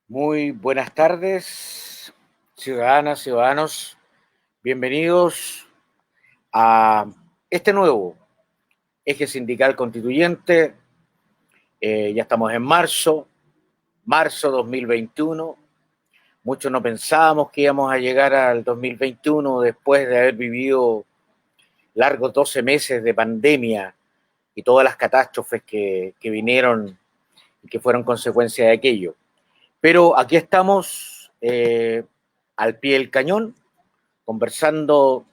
Muy buenas tardes, ciudadanas, ciudadanos. Bienvenidos a este nuevo eje sindical constituyente. Ya estamos en marzo 2021. Muchos no pensábamos que íbamos a llegar al 2021 después de haber vivido largos 12 meses de pandemia y todas las catástrofes que vinieron y que fueron consecuencia de aquello. Pero aquí estamos al pie del cañón, conversando,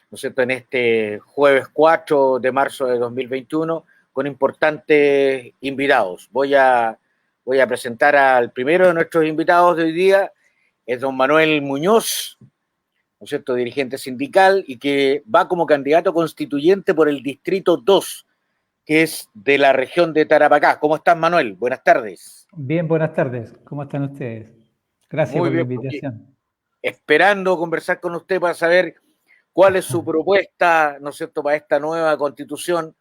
¿no es cierto?, en este jueves 4 de marzo de 2021 con importantes invitados. Voy a presentar al primero de nuestros invitados de hoy día, es don Manuel Muñoz, ¿no es cierto?, dirigente sindical y que va como candidato constituyente por el Distrito 2, que es de la región de Tarapacá. ¿Cómo estás, Manuel? Buenas tardes. Bien, buenas tardes. ¿Cómo están ustedes? Gracias Muy por la bien, pues, invitación. esperando conversar con usted para saber cuál es su propuesta, ¿no es cierto?, para esta nueva constitución,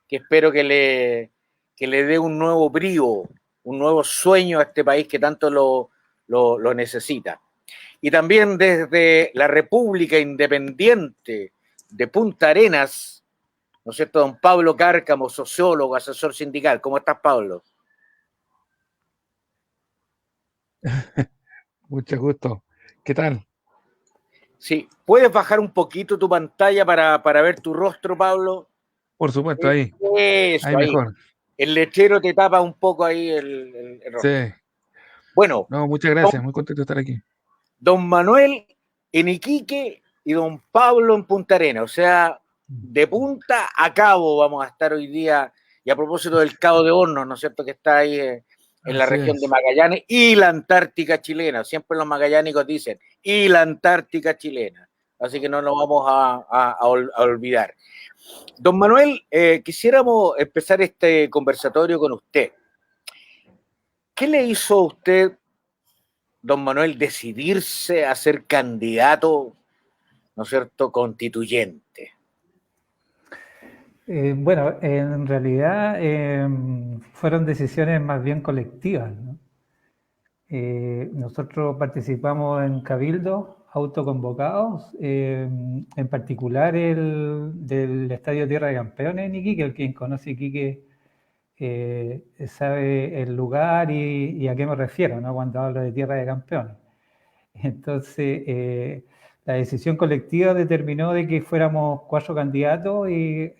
que espero que le dé un nuevo brío, un nuevo sueño a este país que tanto lo necesita. Y también desde la República Independiente de Punta Arenas, ¿no es cierto?, don Pablo Cárcamo, sociólogo, asesor sindical. ¿Cómo estás, Pablo? Mucho gusto. ¿Qué tal? Sí, ¿puedes bajar un poquito tu pantalla para ver tu rostro, Pablo? Por supuesto, ahí Eso, ahí. mejor. El lechero te tapa un poco ahí el Sí. rostro. Bueno, No, muchas don, gracias. Muy contento de estar aquí. don Manuel en Iquique y don Pablo en Punta Arenas. O sea, de punta a cabo vamos a estar hoy día. Y a propósito del Cabo de Hornos, ¿no es cierto?, que está ahí en la Así región de es. Magallanes y la Antártica chilena. Siempre los magallánicos dicen, y la Antártica chilena. Así que no nos vamos a olvidar. Don Manuel, quisiéramos empezar este conversatorio con usted. ¿Qué le hizo a usted, don Manuel, decidirse a ser candidato, ¿no es cierto?, constituyente? Bueno, en realidad fueron decisiones más bien colectivas, ¿no? Nosotros participamos en cabildos autoconvocados, en particular el del Estadio Tierra de Campeones en Iquique. El quien conoce Iquique sabe el lugar y a qué me refiero, ¿no?, cuando hablo de Tierra de Campeones. Entonces, la decisión colectiva determinó de que fuéramos 4 candidatos y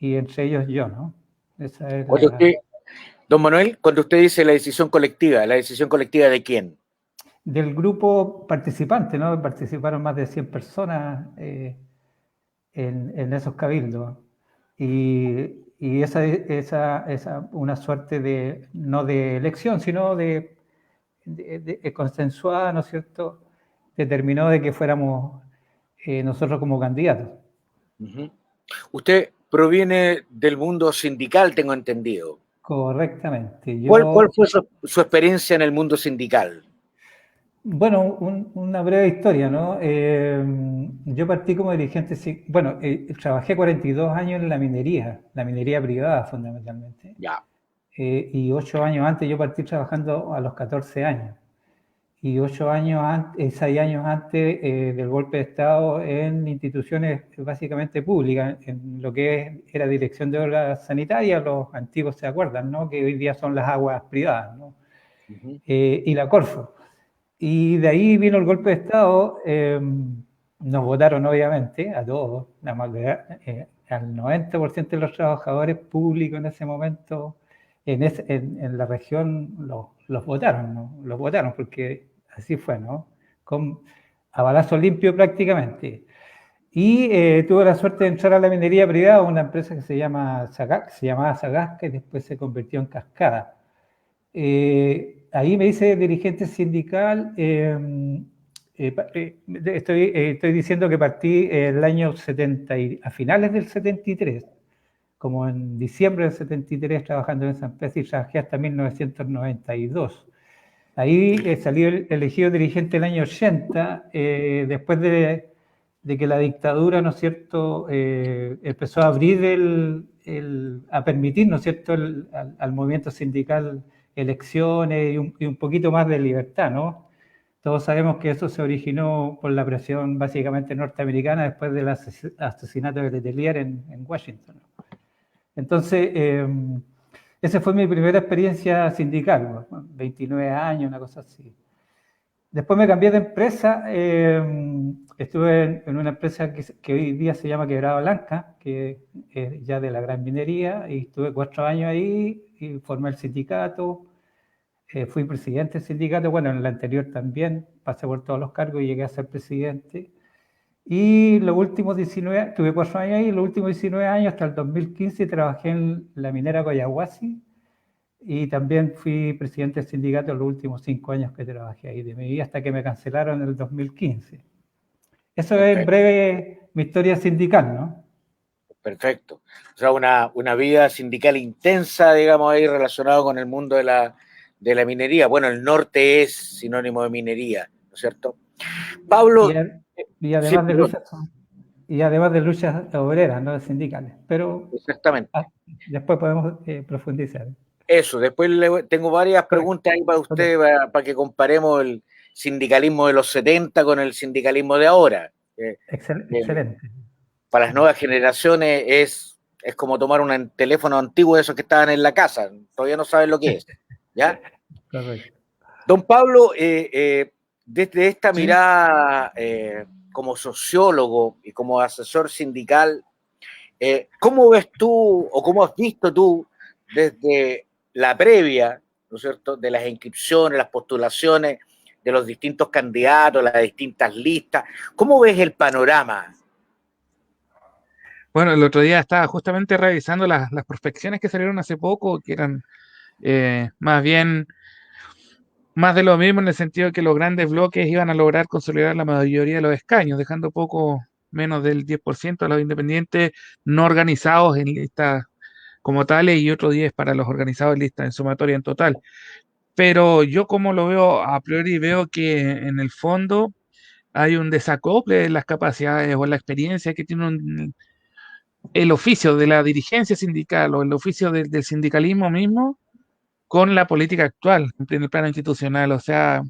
entre ellos yo, ¿no? Esa es Oye, la... usted, don Manuel, cuando usted dice ¿la decisión colectiva de quién? Del grupo participante, ¿no? Participaron más de 100 personas en esos cabildos. Y esa una suerte de, no de elección, sino de consensuada, ¿no es cierto?, determinó de que fuéramos nosotros como candidatos. Uh-huh. Usted proviene del mundo sindical, tengo entendido. Correctamente. ¿Cuál fue su experiencia en el mundo sindical? Bueno, una breve historia, ¿no? Yo partí como dirigente, bueno, trabajé 42 años en la minería privada fundamentalmente. Ya. Y 8 años antes yo partí trabajando a los 14 años. Y 8 años antes, 6 años antes del golpe de Estado en instituciones básicamente públicas, en lo que era Dirección de Obras Sanitarias, los antiguos se acuerdan, ¿no?, que hoy día son las aguas privadas, ¿no? Uh-huh. Y la Corfo. Y de ahí vino el golpe de Estado, nos votaron obviamente a todos, al 90% de los trabajadores públicos en ese momento, en la región, los votaron, ¿no? Los votaron porque así fue, ¿no? A balazo limpio prácticamente. Y tuve la suerte de entrar a la minería privada, una empresa que se llamaba Sagasca, y después se convirtió en Cascada. Ahí me dice dirigente sindical, estoy diciendo que partí el año 70, a finales del 73, como en diciembre del 73, trabajando en esa empresa, y trabajé hasta 1992. Ahí salí elegido dirigente el año 80, después de que la dictadura, ¿no es cierto?, empezó a abrir a permitir, ¿no es cierto?, al movimiento sindical elecciones y un poquito más de libertad, ¿no? Todos sabemos que eso se originó por la presión básicamente norteamericana después del asesinato de Letelier en Washington. Entonces, esa fue mi primera experiencia sindical, 29 años, una cosa así. Después me cambié de empresa, estuve en una empresa que hoy día se llama Quebrada Blanca, que es ya de la gran minería, y estuve 4 años ahí y formé el sindicato. Fui presidente del sindicato, bueno, en el anterior también, pasé por todos los cargos y llegué a ser presidente. Y los últimos 19, tuve 4 años ahí, los últimos 19 años, hasta el 2015, trabajé en la minera Collahuasi y también fui presidente del sindicato los últimos 5 años que trabajé ahí de mi vida, hasta que me cancelaron en el 2015. Eso es en breve mi historia sindical, ¿no? Perfecto. O sea, una vida sindical intensa, digamos, ahí relacionado con el mundo de la minería. Bueno, el norte es sinónimo de minería, ¿no es cierto? Pablo. Y además, sí, además de luchas obreras, no sindicales. Pero exactamente. Después podemos profundizar. Eso, después tengo varias preguntas ahí para usted, para que comparemos el sindicalismo de los 70 con el sindicalismo de ahora. Excelente. Para las nuevas generaciones es como tomar un teléfono antiguo de esos que estaban en la casa, todavía no saben lo que es. ¿Ya? Correcto. Don Pablo, desde esta mirada como sociólogo y como asesor sindical, ¿cómo ves tú o cómo has visto tú desde la previa, ¿no es cierto?, de las inscripciones, las postulaciones de los distintos candidatos, las distintas listas? ¿Cómo ves el panorama? Bueno, el otro día estaba justamente revisando las prospecciones que salieron hace poco, que eran más bien más de lo mismo, en el sentido de que los grandes bloques iban a lograr consolidar la mayoría de los escaños, dejando poco menos del 10% a los independientes no organizados en listas como tales y otro 10 para los organizados en listas en sumatoria en total. Pero yo, como lo veo a priori, veo que en el fondo hay un desacople en las capacidades o la experiencia que tiene el oficio de la dirigencia sindical o el oficio del sindicalismo mismo con la política actual en el plano institucional. O sea,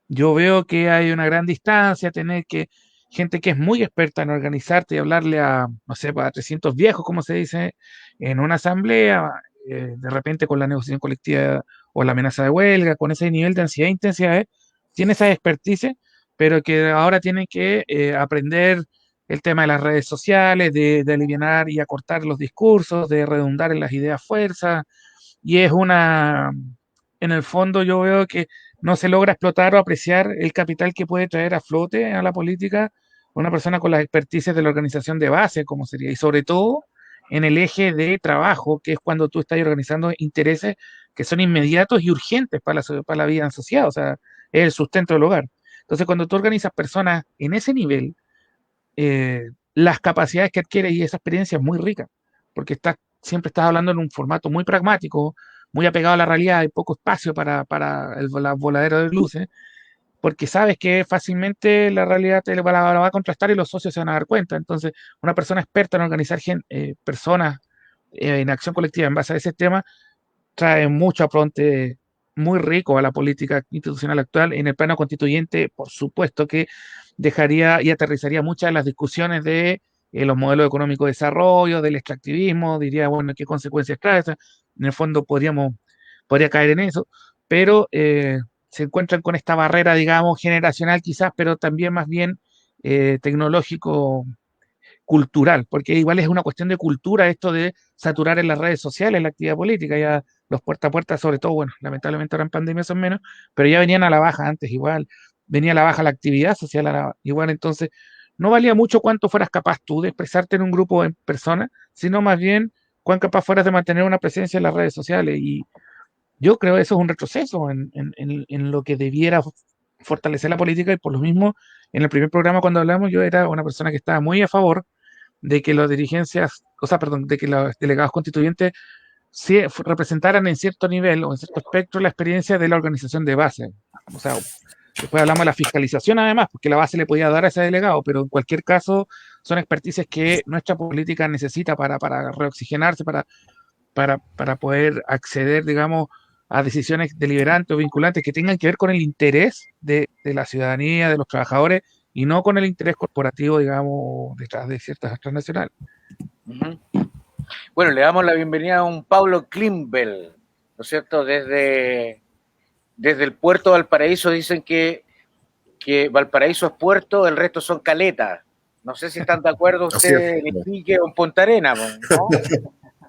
yo veo que hay una gran distancia, tener que gente que es muy experta en organizarte y hablarle a, no sé, a 300 viejos, como se dice, en una asamblea, de repente con la negociación colectiva o la amenaza de huelga, con ese nivel de ansiedad e intensidad, tiene esa expertise, pero que ahora tienen que aprender el tema de las redes sociales, de alivianar y acortar los discursos, de redundar en las ideas fuerza, y es en el fondo yo veo que no se logra explotar o apreciar el capital que puede traer a flote a la política una persona con las expertices de la organización de base, como sería, y sobre todo en el eje de trabajo, que es cuando tú estás organizando intereses que son inmediatos y urgentes para la vida en sociedad, o sea, es el sustento del hogar. Entonces, cuando tú organizas personas en ese nivel, las capacidades que adquieres y esa experiencia es muy rica, porque siempre estás hablando en un formato muy pragmático, muy apegado a la realidad, hay poco espacio para el voladero de luces, porque sabes que fácilmente la realidad te la va a contrastar y los socios se van a dar cuenta. Entonces, una persona experta en organizar personas en acción colectiva en base a ese tema trae mucho apronte muy rico a la política institucional actual. En el plano constituyente, por supuesto que dejaría y aterrizaría muchas de las discusiones de los modelos económicos de desarrollo, del extractivismo, diría, bueno, qué consecuencias trae eso. En el fondo podría caer en eso, pero se encuentran con esta barrera, digamos, generacional quizás, pero también más bien tecnológico cultural, porque igual es una cuestión de cultura esto de saturar en las redes sociales la actividad política, ya los puerta a puerta, sobre todo, bueno, lamentablemente ahora en pandemia son menos, pero ya venían a la baja antes igual, venía a la baja la actividad social igual, entonces no valía mucho cuánto fueras capaz tú de expresarte en un grupo en persona, sino más bien cuán capaz fueras de mantener una presencia en las redes sociales, y yo creo que eso es un retroceso en lo que debiera fortalecer la política, y por lo mismo, en el primer programa cuando hablamos, yo era una persona que estaba muy a favor de que las dirigencias, o sea, perdón, de que los delegados constituyentes sí representaran en cierto nivel o en cierto espectro la experiencia de la organización de base. O sea, después hablamos de la fiscalización además, porque la base le podía dar a ese delegado, pero en cualquier caso son expertices que nuestra política necesita para reoxigenarse, para poder acceder, digamos, a decisiones deliberantes o vinculantes que tengan que ver con el interés de la ciudadanía, de los trabajadores, y no con el interés corporativo, digamos, detrás de ciertas transnacionales. Uh-huh. Bueno, le damos la bienvenida a un Pablo Klimbel, ¿no es cierto? Desde el puerto de Valparaíso dicen que Valparaíso es puerto, el resto son caletas. No sé si están de acuerdo ustedes en Iquique o en Punta Arenas, ¿no?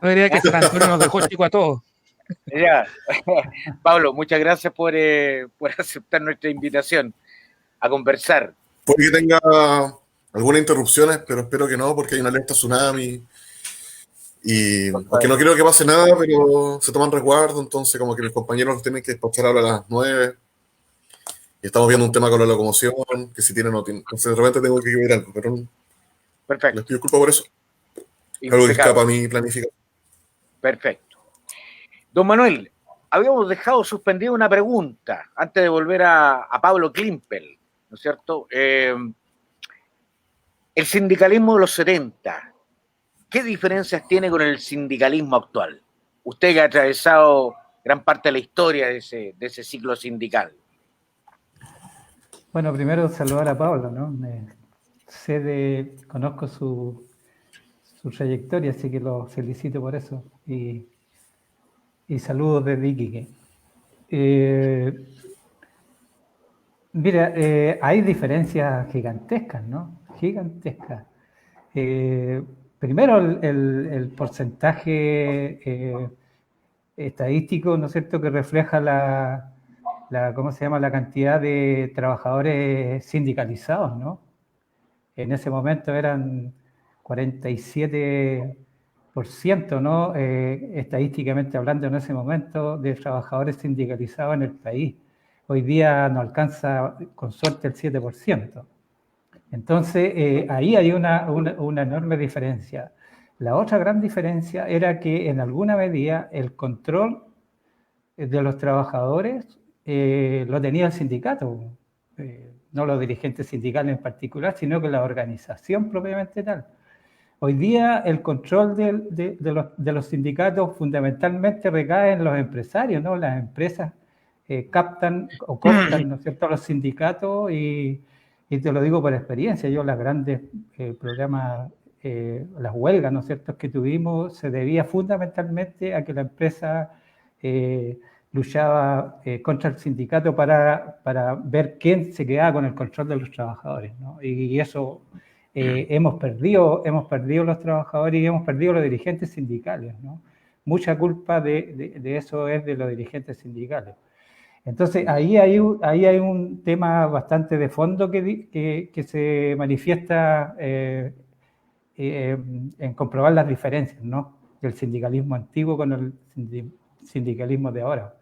No diría que San Antonio nos dejó chico a todos. Ya. Pablo, muchas gracias por aceptar nuestra invitación a conversar. Puede que tenga algunas interrupciones, pero espero que no, porque hay una alerta tsunami. Y porque no creo que pase nada, pero se toman resguardo, entonces como que los compañeros los tienen que despachar ahora a las 9. Y estamos viendo un tema con la locomoción, que si tiene o no tiene. Entonces de repente tengo que ver algo, pero perfecto. Les pido disculpas por eso. Algo que escapa a mi planificación. Perfecto. Don Manuel, habíamos dejado suspendida una pregunta antes de volver a Pablo Klimbel, ¿no es cierto? El sindicalismo de los 70, ¿qué diferencias tiene con el sindicalismo actual? Usted que ha atravesado gran parte de la historia de ese ciclo sindical. Bueno, primero saludar a Pablo, ¿no? Conozco su trayectoria, así que lo felicito por eso. Y saludos desde Iquique. Mira, hay diferencias gigantescas, ¿no? Gigantescas. Primero, el porcentaje estadístico, ¿no es cierto?, que refleja ¿cómo se llama?, la cantidad de trabajadores sindicalizados, ¿no? En ese momento eran 47%, ¿no? Estadísticamente hablando, en ese momento, de trabajadores sindicalizados en el país. Hoy día no alcanza, con suerte, el 7%. Entonces, ahí hay una enorme diferencia. La otra gran diferencia era que, en alguna medida, el control de los trabajadores lo tenía el sindicato, no los dirigentes sindicales en particular, sino que la organización propiamente tal. Hoy día el control de los sindicatos fundamentalmente recae en los empresarios, ¿no? Las empresas captan o cooptan, ¿no es cierto?, a los sindicatos y te lo digo por experiencia. Yo las grandes programas, las huelgas, ¿no es cierto?, que tuvimos, se debía fundamentalmente a que la empresa luchaba contra el sindicato para ver quién se quedaba con el control de los trabajadores, ¿no? Y eso hemos perdido los trabajadores y hemos perdido los dirigentes sindicales, ¿no? Mucha culpa de eso es de los dirigentes sindicales. Entonces, ahí hay un tema bastante de fondo que se manifiesta en comprobar las diferencias, ¿no?, del sindicalismo antiguo con el sindicalismo de ahora.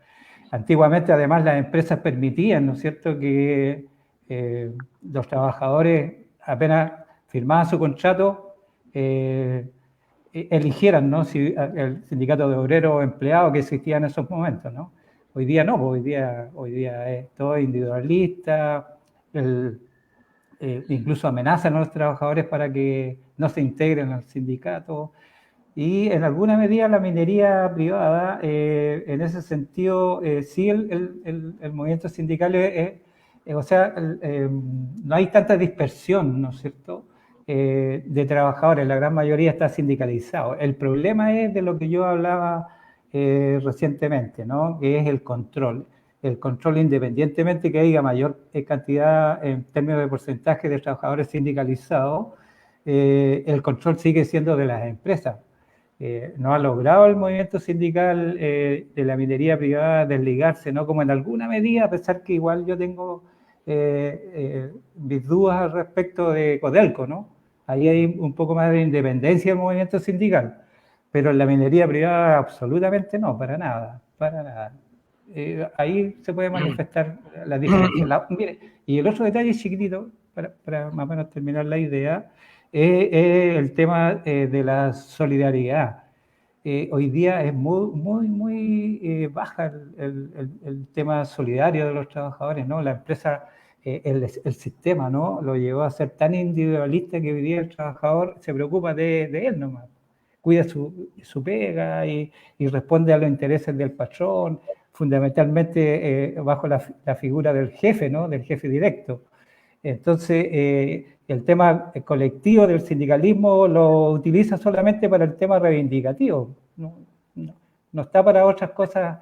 Antiguamente, además, las empresas permitían, ¿no es cierto?, que los trabajadores, apenas firmaban su contrato, eligieran, ¿no?, si el sindicato de obreros o empleados que existía en esos momentos, ¿no? Hoy día no, hoy día es todo individualista, incluso amenazan a los trabajadores para que no se integren al sindicato. Y en alguna medida la minería privada, en ese sentido, sí el movimiento sindical o sea, no hay tanta dispersión, ¿no es cierto?, de trabajadores, la gran mayoría está sindicalizado. El problema es de lo que yo hablaba recientemente, ¿no?, que es el control. El control, independientemente que haya mayor cantidad en términos de porcentaje de trabajadores sindicalizados, el control sigue siendo de las empresas. No ha logrado el movimiento sindical de la minería privada desligarse, ¿no?, como en alguna medida, a pesar que igual yo tengo mis dudas al respecto de Codelco, ¿no? Ahí hay un poco más de independencia del movimiento sindical, pero en la minería privada absolutamente no, para nada, para nada. Ahí se puede manifestar la diferencia. Mire, y el otro detalle chiquitito, para más o menos terminar la idea, el tema de la solidaridad. Hoy día es muy baja el tema solidario de los trabajadores, ¿no? La empresa, el sistema, ¿no?, lo llevó a ser tan individualista que hoy día el trabajador se preocupa de él nomás. Cuida su pega y responde a los intereses del patrón. fundamentalmente bajo la figura del jefe, ¿no? Del jefe directo. Entonces, el tema colectivo del sindicalismo lo utiliza solamente para el tema reivindicativo, no está para otras cosas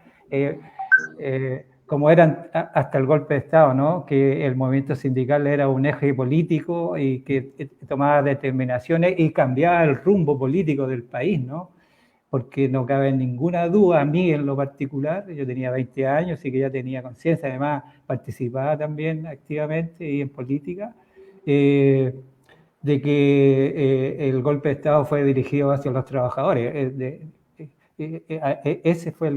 como eran hasta el golpe de Estado, ¿no? Que el movimiento sindical era un eje político y que tomaba determinaciones y cambiaba el rumbo político del país, ¿no? Porque no cabe ninguna duda, a mí en lo particular, yo tenía 20 años, así que ya tenía conciencia, además participaba también activamente y en política, de que el golpe de Estado fue dirigido hacia los trabajadores. Ese fue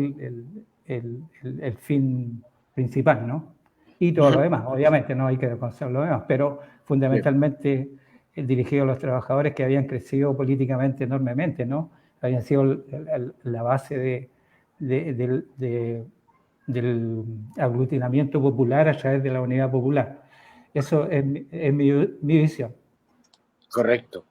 el fin principal, ¿no? Y todo lo demás, obviamente, no hay que reconocer lo demás, pero fundamentalmente dirigido a los trabajadores que habían crecido políticamente enormemente, ¿no? Habían sido la base del aglutinamiento popular a través de la unidad popular. Eso es mi visión. Correcto.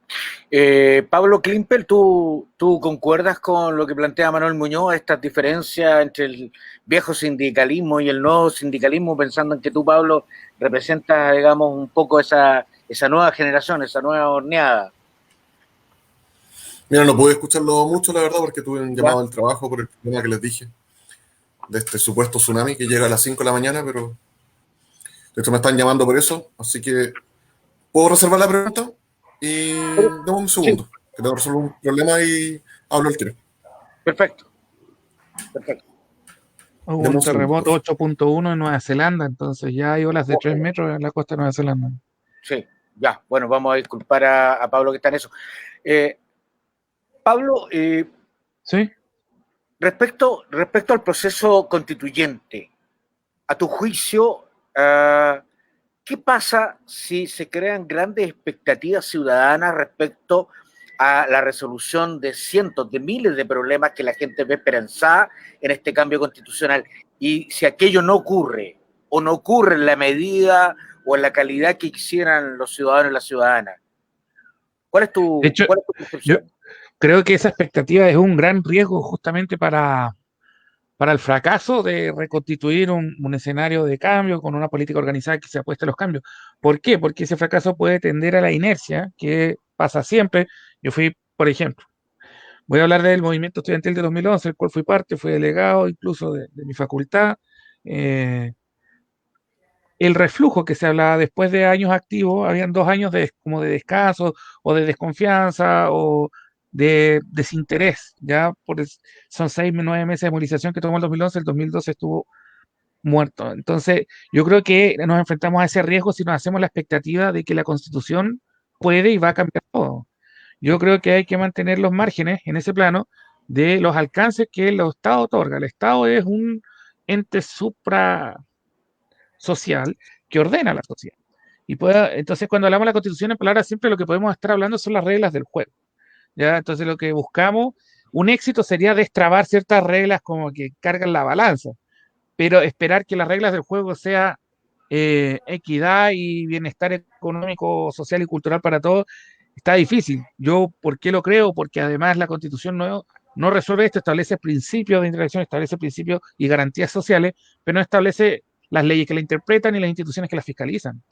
Pablo Klimpel, ¿tú concuerdas con lo que plantea Manuel Muñoz, estas diferencias entre el viejo sindicalismo y el nuevo sindicalismo, pensando en que tú, Pablo, representas, digamos, un poco esa nueva generación, esa nueva horneada? Mira, no pude escucharlo mucho, la verdad, porque tuve un llamado al trabajo por el problema que les dije, de este supuesto tsunami que llega a las 5 de la mañana, pero de hecho me están llamando por eso, así que ¿puedo reservar la pregunta? Y dame un segundo, sí, que tengo que resolver un problema y hablo al tiro. Perfecto. Hubo un terremoto 8.1 en Nueva Zelanda, entonces ya hay olas de 3 metros en la costa de Nueva Zelanda. Sí, ya, bueno, vamos a disculpar a Pablo que está en eso. Pablo, ¿sí? Respecto al proceso constituyente, a tu juicio, ¿qué pasa si se crean grandes expectativas ciudadanas respecto a la resolución de cientos, de miles de problemas que la gente ve esperanzada en este cambio constitucional? Y si aquello no ocurre, o no ocurre en la medida o en la calidad que quisieran los ciudadanos y las ciudadanas, ¿cuál es tu percepción? Yo creo que esa expectativa es un gran riesgo justamente para el fracaso de reconstituir un escenario de cambio con una política organizada que se apueste a los cambios. ¿Por qué? Porque ese fracaso puede tender a la inercia que pasa siempre. Yo fui, por ejemplo, voy a hablar del movimiento estudiantil de 2011, del cual fui parte, fui delegado incluso de mi facultad. El reflujo que se hablaba después de años activos, habían 2 años como de descanso o de desconfianza o de desinterés, ya son 6, 9 meses de movilización que tomó el 2011, el 2012 estuvo muerto. Entonces, yo creo que nos enfrentamos a ese riesgo si nos hacemos la expectativa de que la Constitución puede y va a cambiar todo. Yo creo que hay que mantener los márgenes en ese plano de los alcances que el Estado otorga. El Estado es un ente suprasocial que ordena la sociedad. Entonces, cuando hablamos de la Constitución, en palabras siempre lo que podemos estar hablando son las reglas del juego. ¿Ya? Entonces, lo que buscamos, un éxito sería destrabar ciertas reglas como que cargan la balanza, pero esperar que las reglas del juego sea equidad y bienestar económico, social y cultural para todos, está difícil. Yo, ¿por qué lo creo? Porque además la Constitución no resuelve esto, establece principios de interacción, establece principios y garantías sociales, pero no establece las leyes que la interpretan y las instituciones que las fiscalizan.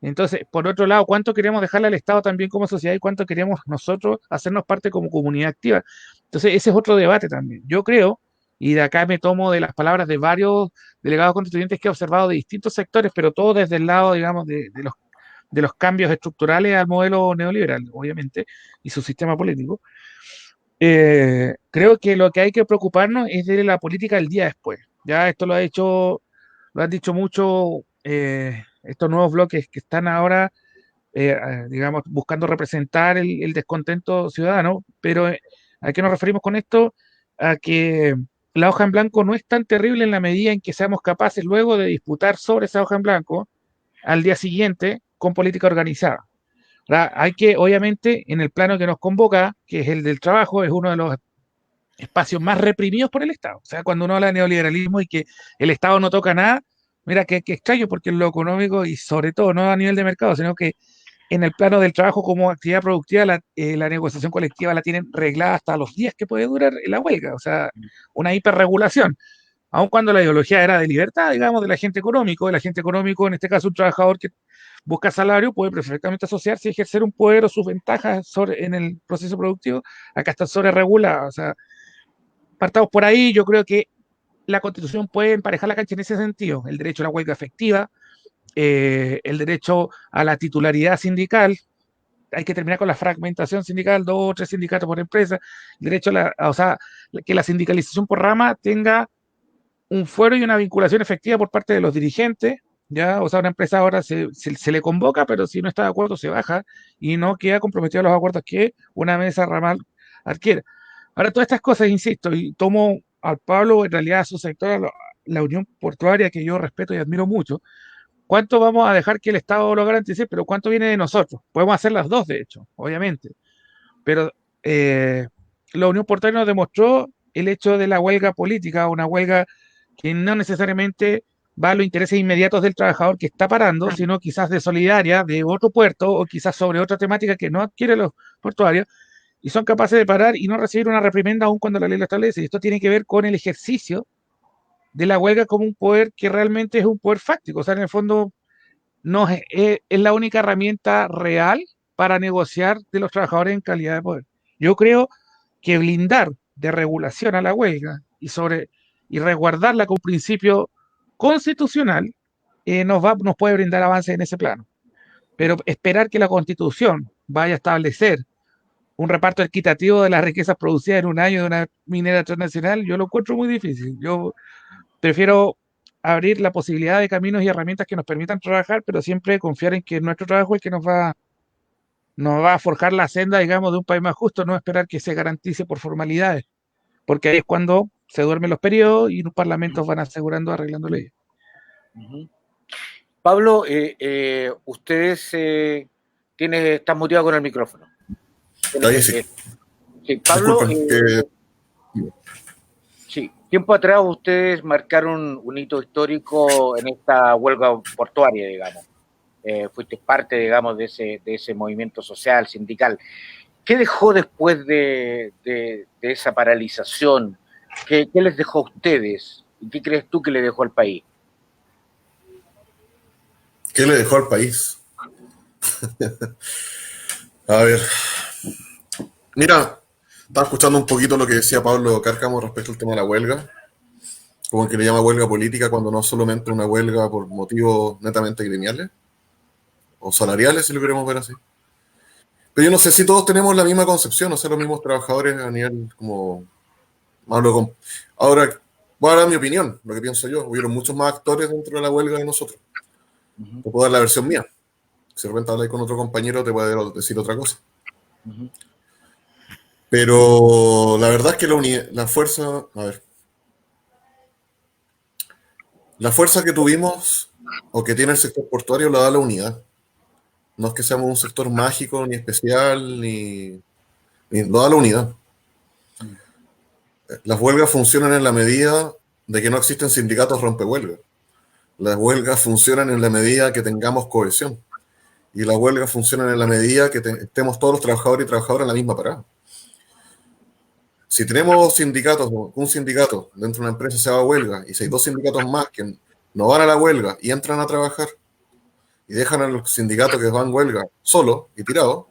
Entonces, por otro lado, ¿cuánto queremos dejarle al Estado también como sociedad y cuánto queremos nosotros hacernos parte como comunidad activa? Entonces, ese es otro debate también. Yo creo, y de acá me tomo de las palabras de varios delegados constituyentes que he observado de distintos sectores, pero todo desde el lado, digamos, de los cambios estructurales al modelo neoliberal, obviamente, y su sistema político. Creo que lo que hay que preocuparnos es de la política del día después. Ya esto lo han dicho mucho estos nuevos bloques que están ahora, digamos, buscando representar el descontento ciudadano, pero ¿a qué nos referimos con esto? A que la hoja en blanco no es tan terrible en la medida en que seamos capaces luego de disputar sobre esa hoja en blanco al día siguiente con política organizada. ¿Verdad? Hay que, obviamente, en el plano que nos convoca, que es el del trabajo, es uno de los espacios más reprimidos por el Estado. O sea, cuando uno habla de neoliberalismo y que el Estado no toca nada, mira, que extraño, porque en lo económico y sobre todo no a nivel de mercado, sino que en el plano del trabajo como actividad productiva, la negociación colectiva la tienen reglada hasta los días que puede durar la huelga, o sea, una hiperregulación. aun cuando la ideología era de libertad, digamos, del agente económico. El agente económico, en este caso un trabajador que busca salario, puede perfectamente asociarse y ejercer un poder o sus ventajas en el proceso productivo. Acá está sobre regulada. O sea, partamos por ahí. Yo creo que la Constitución puede emparejar la cancha en ese sentido. El derecho a la huelga efectiva, el derecho a la titularidad sindical. Hay que terminar con la fragmentación sindical, 2 o 3 sindicatos por empresa. El derecho o sea, que la sindicalización por rama tenga un fuero y una vinculación efectiva por parte de los dirigentes. Ya, o sea, una empresa ahora se le convoca, pero si no está de acuerdo se baja y no queda comprometido a los acuerdos que una mesa ramal adquiere. Ahora, todas estas cosas, insisto, y tomo al Pablo, en realidad a su sector, la Unión Portuaria, que yo respeto y admiro mucho. ¿Cuánto vamos a dejar que el Estado lo garantice? Pero ¿cuánto viene de nosotros? Podemos hacer las dos, de hecho, obviamente. Pero la Unión Portuaria nos demostró el hecho de la huelga política, una huelga que no necesariamente va a los intereses inmediatos del trabajador que está parando, sino quizás de solidaria, de otro puerto o quizás sobre otra temática que no adquieren los portuarios y son capaces de parar y no recibir una reprimenda aun cuando la ley lo establece. Y esto tiene que ver con el ejercicio de la huelga como un poder que realmente es un poder fáctico. O sea, en el fondo no es la única herramienta real para negociar de los trabajadores en calidad de poder. Yo creo que blindar de regulación a la huelga y resguardarla con principio constitucional nos puede brindar avances en ese plano. Pero esperar que la Constitución vaya a establecer un reparto equitativo de las riquezas producidas en un año de una minera transnacional, yo lo encuentro muy difícil. Yo prefiero abrir la posibilidad de caminos y herramientas que nos permitan trabajar, pero siempre confiar en que nuestro trabajo es el que nos va a forjar la senda, digamos, de un país más justo, no esperar que se garantice por formalidades, porque ahí es cuando se duermen los periodos y los parlamentos van asegurando, arreglando leyes. Pablo, ustedes están muteados con el micrófono. Ahí sí. Sí, Pablo, sí, tiempo atrás ustedes marcaron un hito histórico en esta huelga portuaria, digamos. Fuiste parte, digamos, de ese movimiento social, sindical. ¿Qué dejó después de esa paralización? ¿Qué les dejó a ustedes? ¿Y qué crees tú que le dejó al país? ¿Qué le dejó al país? A ver. Mira, estaba escuchando un poquito lo que decía Pablo Cárcamo respecto al tema de la huelga. Como que le llama huelga política cuando no es solamente una huelga por motivos netamente gremiales o salariales, si lo queremos ver así. Pero yo no sé si todos tenemos la misma concepción, o sea, los mismos trabajadores a nivel como... Ahora, voy a dar mi opinión, lo que pienso yo. Hubieron muchos más actores dentro de la huelga de nosotros. Te puedo dar la versión mía. Si de repente hablas con otro compañero, te puede decir otra cosa. Pero la verdad es que la fuerza... A ver. La fuerza que tuvimos o que tiene el sector portuario la da la unidad. No es que seamos un sector mágico, ni especial, ni lo da la unidad. Las huelgas funcionan en la medida de que no existen sindicatos rompehuelgas. Las huelgas funcionan en la medida que tengamos cohesión. Y las huelgas funcionan en la medida que estemos todos los trabajadores y trabajadoras en la misma parada. Si tenemos sindicatos, un sindicato dentro de una empresa se va a huelga, y si hay 2 sindicatos más que no van a la huelga y entran a trabajar, y dejan a los sindicatos que van a huelga solos y tirados,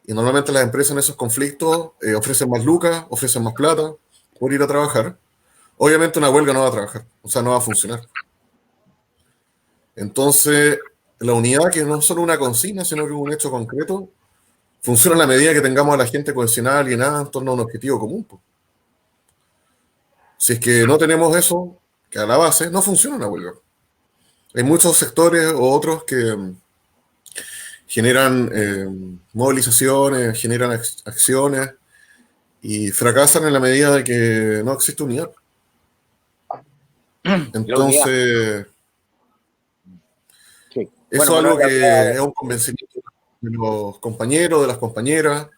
y normalmente las empresas en esos conflictos ofrecen más lucas, ofrecen más plata por ir a trabajar, obviamente una huelga no va a trabajar, o sea, no va a funcionar. Entonces, la unidad, que no es solo una consigna, sino que es un hecho concreto, funciona en la medida que tengamos a la gente cohesionada, alienada en torno a un objetivo común. Si es que no tenemos eso, que a la base, no funciona una huelga. Hay muchos sectores o otros que generan movilizaciones, generan acciones y fracasan en la medida de que no existe unidad. Entonces, sí. Eso es algo que es un convencimiento de los compañeros, de las compañeras.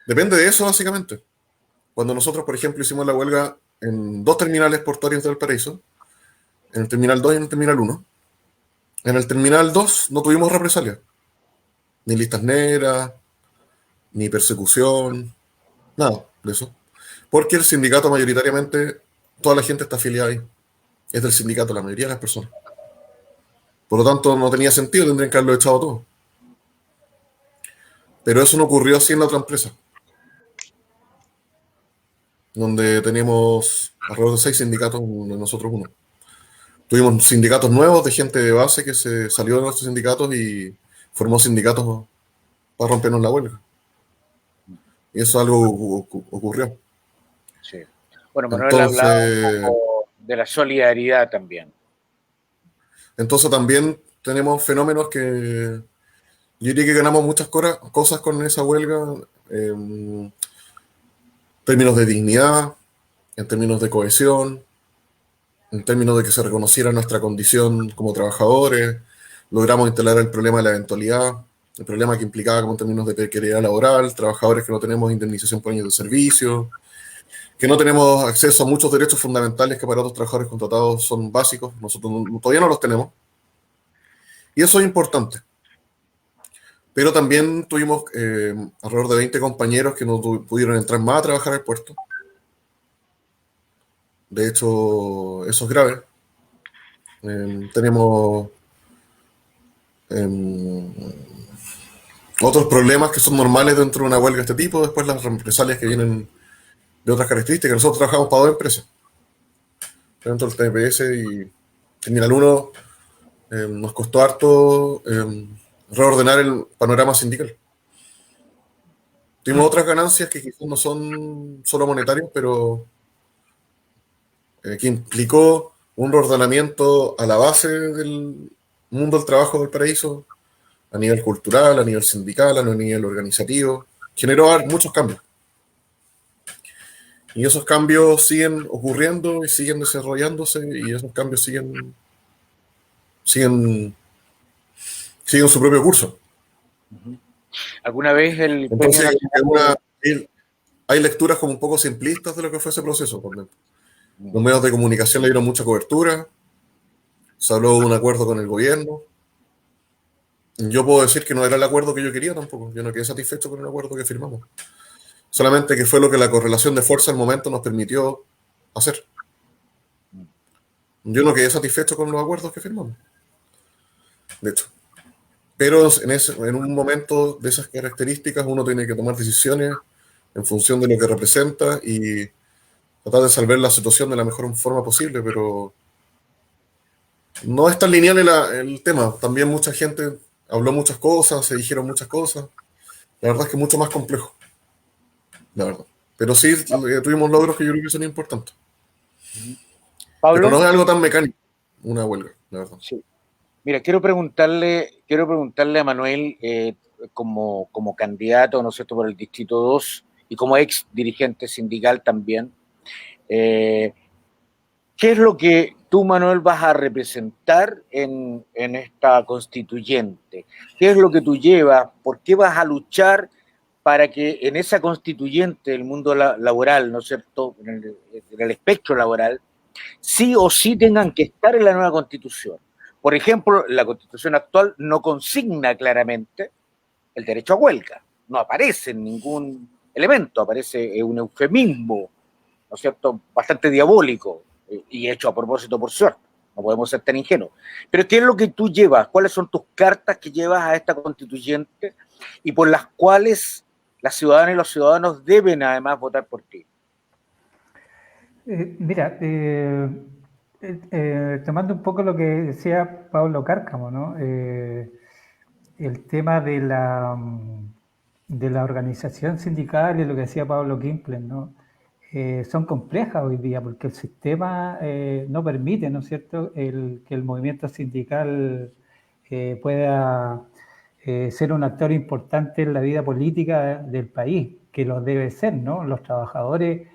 Depende de eso, básicamente. Cuando nosotros, por ejemplo, hicimos la huelga en 2 terminales portuarios del Paraíso, en el Terminal 2 y en el Terminal 1, en el Terminal 2 no tuvimos represalia. Ni listas negras, ni persecución, nada de eso. Porque el sindicato mayoritariamente toda la gente está afiliada ahí. Es del sindicato, la mayoría de las personas. Por lo tanto, no tenía sentido, tendrían que haberlo echado todo. Pero eso no ocurrió así en la otra empresa, donde teníamos alrededor de 6 sindicatos, nosotros uno. Tuvimos sindicatos nuevos de gente de base que se salió de nuestros sindicatos y formó sindicatos para rompernos la huelga. Y eso algo ocurrió. Sí. Bueno, Manuel hablaba un poco de la solidaridad también. Entonces también tenemos fenómenos que yo diría que ganamos muchas cosas con esa huelga, en términos de dignidad, en términos de cohesión, en términos de que se reconociera nuestra condición como trabajadores. Logramos instalar el problema de la eventualidad, el problema que implicaba como en términos de precariedad laboral, trabajadores que no tenemos indemnización por años de servicio, que no tenemos acceso a muchos derechos fundamentales que para otros trabajadores contratados son básicos. Nosotros todavía no los tenemos. Y eso es importante. Pero también tuvimos alrededor de 20 compañeros que no pudieron entrar más a trabajar al puerto. De hecho, eso es grave. Tenemos otros problemas que son normales dentro de una huelga de este tipo. Después las represalias que vienen de otras características. Nosotros trabajamos para 2 empresas. Dentro del TPS y Terminal 1 nos costó harto reordenar el panorama sindical. Tuvimos otras ganancias que quizás no son solo monetarias, pero que implicó un reordenamiento a la base del mundo del trabajo del paraíso, a nivel cultural, a nivel sindical, a nivel organizativo. Generó muchos cambios. Y esos cambios siguen ocurriendo y siguen desarrollándose, y esos cambios siguen su propio curso. ¿Alguna vez el Entonces, hay lecturas como un poco simplistas de lo que fue ese proceso? Por ejemplo. Los medios de comunicación le dieron mucha cobertura, se habló de un acuerdo con el gobierno. Yo puedo decir que no era el acuerdo que yo quería tampoco, yo no quedé satisfecho con el acuerdo que firmamos. Solamente que fue lo que la correlación de fuerza al momento nos permitió hacer. Yo no quedé satisfecho con los acuerdos que firmamos, de hecho. Pero en un momento de esas características uno tiene que tomar decisiones en función de lo que representa y tratar de salvar la situación de la mejor forma posible, pero no es tan lineal el tema. También mucha gente habló muchas cosas, se dijeron muchas cosas. La verdad es que es mucho más complejo, la verdad. Pero sí tuvimos logros que yo creo que son importantes. Pablo, pero no es algo tan mecánico, una huelga, la verdad. Sí. Mira, quiero preguntarle a Manuel, como candidato, ¿no es cierto?, por el Distrito 2 y como ex dirigente sindical también, ¿qué es lo que tú, Manuel, vas a representar en esta constituyente? ¿Qué es lo que tú llevas? ¿Por qué vas a luchar para que en esa constituyente, el mundo laboral, ¿no es cierto?, en el espectro laboral, sí o sí tengan que estar en la nueva constitución? Por ejemplo, la constitución actual no consigna claramente el derecho a huelga, no aparece en ningún elemento, aparece un eufemismo, ¿no es cierto?, bastante diabólico y hecho a propósito, por suerte, no podemos ser tan ingenuos. Pero ¿qué es lo que tú llevas? ¿Cuáles son tus cartas que llevas a esta constituyente y por las cuales las ciudadanas y los ciudadanos deben además votar por ti? Mira, tomando un poco lo que decía Pablo Cárcamo, ¿no? El tema de la organización sindical y lo que decía Pablo Kimplen, ¿no? Son complejas hoy día porque el sistema no permite, ¿no es cierto?, que el movimiento sindical pueda ser un actor importante en la vida política del país, que lo debe ser, ¿no? Los trabajadores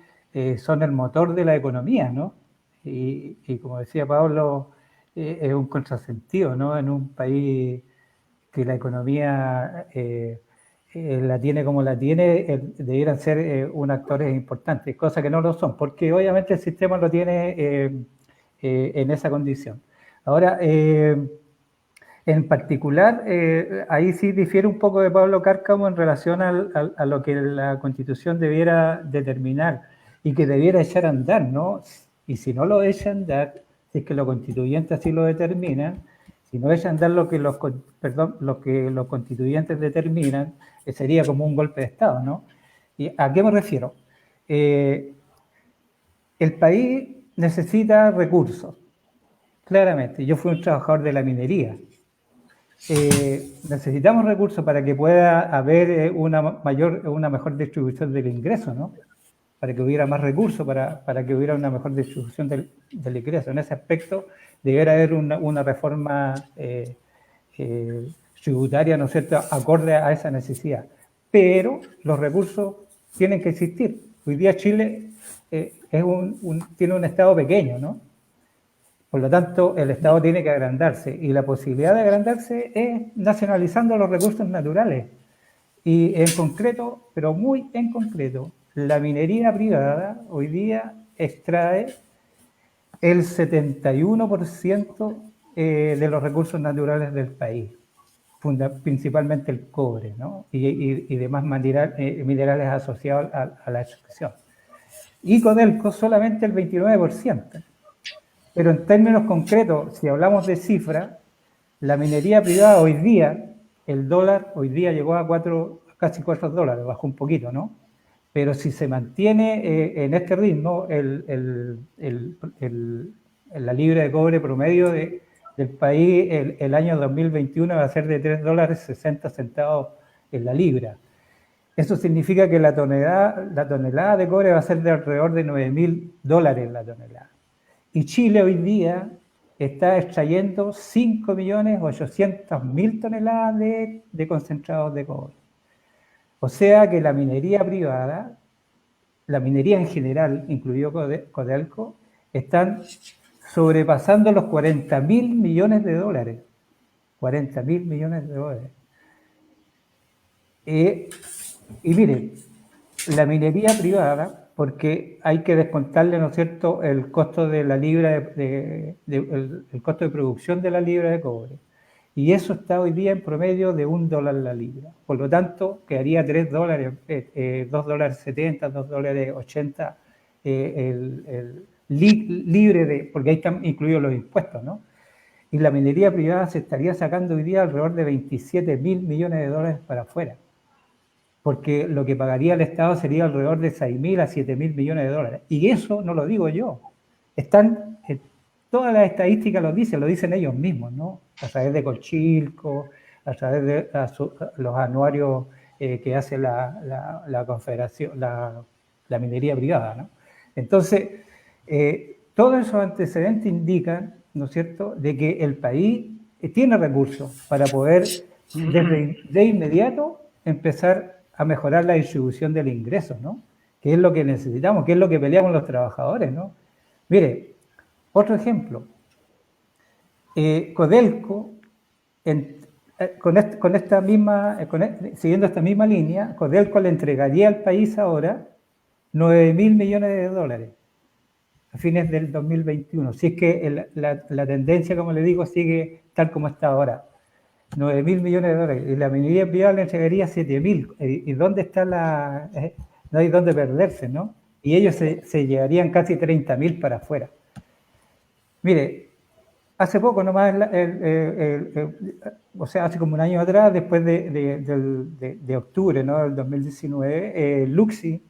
son el motor de la economía, ¿no? Y como decía Pablo, es un contrasentido, ¿no? En un país que la economía la tiene como la tiene, debieran ser unos actores importantes, cosa que no lo son, porque obviamente el sistema lo tiene en esa condición. Ahora, en particular, ahí sí difiere un poco de Pablo Cárcamo en relación a lo que la Constitución debiera determinar y que debiera echar a andar, ¿no? Y si no lo echan a andar, si es que los constituyentes así lo determinan, si no echan a andar lo que los constituyentes determinan, sería como un golpe de Estado, ¿no? ¿Y a qué me refiero? El país necesita recursos, claramente. Yo fui un trabajador de la minería. Necesitamos recursos para que pueda haber una mejor distribución del ingreso, ¿no? Para que hubiera más recursos, para que hubiera una mejor distribución del ingreso. En ese aspecto debería haber una reforma tributaria, ¿no es cierto?, acorde a esa necesidad. Pero los recursos tienen que existir. Hoy día Chile tiene un Estado pequeño, ¿no? Por lo tanto, el Estado tiene que agrandarse y la posibilidad de agrandarse es nacionalizando los recursos naturales. Y en concreto, pero muy en concreto, la minería privada hoy día extrae el 71% de los recursos naturales del país, principalmente el cobre, ¿no? y demás minerales asociados a la extracción. Y Codelco solamente el 29%. Pero en términos concretos, si hablamos de cifras, la minería privada hoy día, el dólar hoy día llegó a casi $4, bajó un poquito, ¿no? Pero si se mantiene en este ritmo, la libra de cobre promedio del país el año 2021 va a ser de $3.60 en la libra. Eso significa que la tonelada de cobre va a ser de alrededor de $9.000 la tonelada. Y Chile hoy día está extrayendo 5.800.000 toneladas de concentrados de cobre. O sea que la minería privada, la minería en general, incluido Codelco, están sobrepasando los $40.000 millones de dólares. $40.000 millones de dólares. Y miren, la minería privada, porque hay que descontarle, ¿no es cierto?, el costo de la libra el costo de producción de la libra de cobre. Y eso está hoy día en promedio de $1 la libra. Por lo tanto, quedaría $3, $2.70, $2.80 libre porque ahí están incluidos los impuestos, ¿no? Y la minería privada se estaría sacando hoy día alrededor de $27.000 millones de dólares para afuera. Porque lo que pagaría el Estado sería alrededor de 6.000 a 7.000 millones de dólares. Y eso no lo digo yo. Todas las estadísticas lo dicen ellos mismos, ¿no? A través de Colchilco, a través de los anuarios que hace la Confederación, la minería privada, ¿no? Entonces, todos esos antecedentes indican, ¿no es cierto?, de que el país tiene recursos para poder de inmediato empezar a mejorar la distribución del ingreso, ¿no? Que es lo que necesitamos, que es lo que peleamos los trabajadores, ¿no? Mire, otro ejemplo. Codelco, siguiendo esta misma línea, Codelco le entregaría al país ahora $9.000 millones de dólares a fines del 2021. Si es que la tendencia, como le digo, sigue tal como está ahora. $9.000 millones de dólares. Y la minería privada le entregaría 7.000. ¿Y dónde está no hay dónde perderse, ¿no? Y ellos se llevarían casi 30.000 para afuera. Mire, hace poco nomás, o sea, hace como un año atrás, después de octubre, ¿no?, del 2019, Luxy,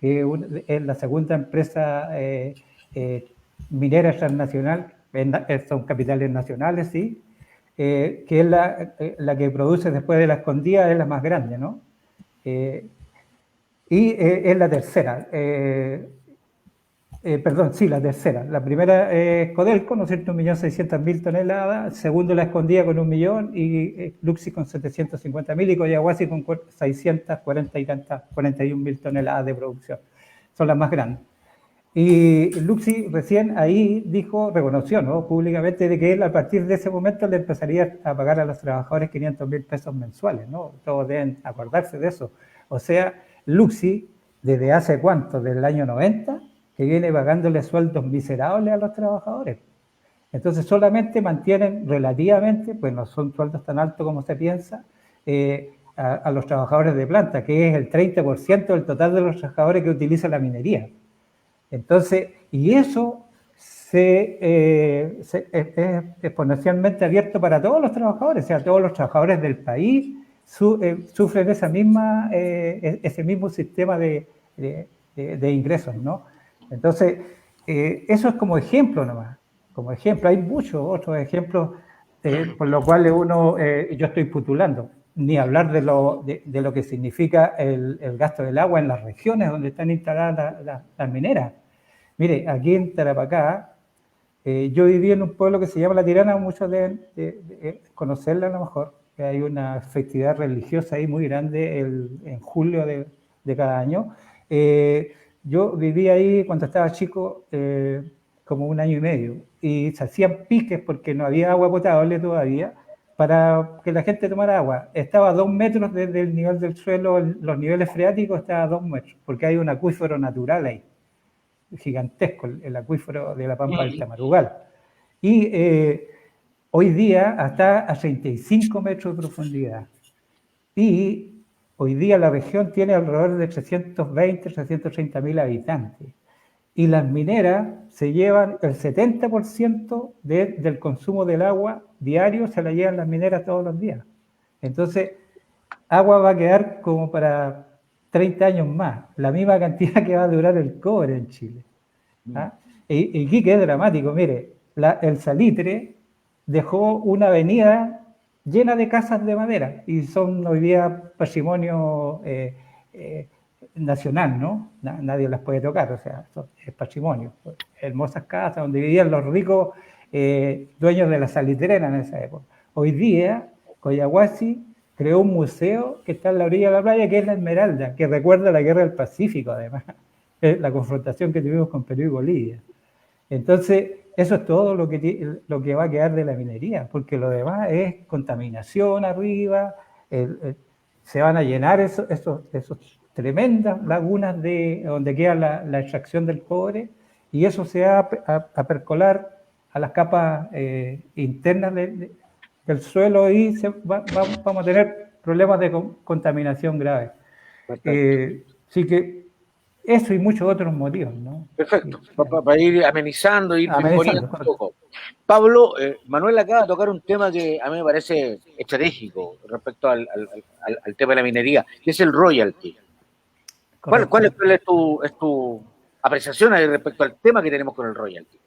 que es la segunda empresa minera transnacional, son capitales nacionales, sí, que es la que produce después de la Escondida, es la más grande, ¿no? Y es la tercera. Perdón, sí, la tercera. La primera es Codelco, ¿no es cierto?, 1.600.000 toneladas. Segundo, la Escondida con 1 millón, y Luxy con 750.000 y Collahuasi con 641.000 toneladas de producción. Son las más grandes. Y Luxy recién ahí reconoció, ¿no?, públicamente, de que él a partir de ese momento le empezaría a pagar a los trabajadores 500.000 pesos mensuales, ¿no? Todos deben acordarse de eso. O sea, Luxy, ¿desde hace cuánto? Desde el año 90, que viene pagándole sueldos miserables a los trabajadores. Entonces solamente mantienen relativamente, pues no son sueldos tan altos como se piensa, a los trabajadores de planta, que es el 30% del total de los trabajadores que utilizan la minería. Entonces, Y eso es exponencialmente abierto para todos los trabajadores, o sea, todos los trabajadores del país sufren ese mismo sistema de ingresos, ¿no? Entonces, eso es como ejemplo nomás, como ejemplo. Hay muchos otros ejemplos por los cuales yo estoy postulando, ni hablar de lo que significa el gasto del agua en las regiones donde están instaladas las mineras. Mire, aquí en Tarapacá, yo viví en un pueblo que se llama La Tirana, muchos deben conocerla a lo mejor, que hay una festividad religiosa ahí muy grande en julio de cada año. Yo viví ahí cuando estaba chico como 1 año y medio, y se hacían piques porque no había agua potable todavía para que la gente tomara agua. Estaba a 2 metros desde el nivel del suelo, los niveles freáticos estaban a 2 metros, porque hay un acuífero natural ahí, gigantesco, el acuífero de la Pampa del Tamarugal. Y hoy día está a 35 metros de profundidad. Y hoy día la región tiene alrededor de 320, 330 mil habitantes. Y las mineras se llevan el 70% del consumo del agua diario, se la llevan las mineras todos los días. Entonces, agua va a quedar como para 30 años más, la misma cantidad que va a durar el cobre en Chile. ¿Ah? Y aquí que es dramático, mire, el Salitre dejó una avenida llena de casas de madera y son hoy día patrimonio nacional, ¿no? Nadie las puede tocar, o sea, es patrimonio. Hermosas casas donde vivían los ricos dueños de la salitrera en esa época. Hoy día, Coyahuasi creó un museo que está en la orilla de la playa, que es la Esmeralda, que recuerda la Guerra del Pacífico, además, la confrontación que tuvimos con Perú y Bolivia. Entonces, eso es todo lo que va a quedar de la minería, porque lo demás es contaminación arriba, se van a llenar esos tremendas lagunas donde queda la extracción del cobre, y eso se va a percolar a las capas internas del suelo y vamos a tener problemas de contaminación grave. Así que eso y muchos otros motivos, ¿no? Perfecto, para ir amenizando, ir poniendo un poco. Pablo, Manuel acaba de tocar un tema que a mí me parece estratégico respecto al tema de la minería, que es el royalty. ¿Cuál es tu apreciación respecto al tema que tenemos con el royalty?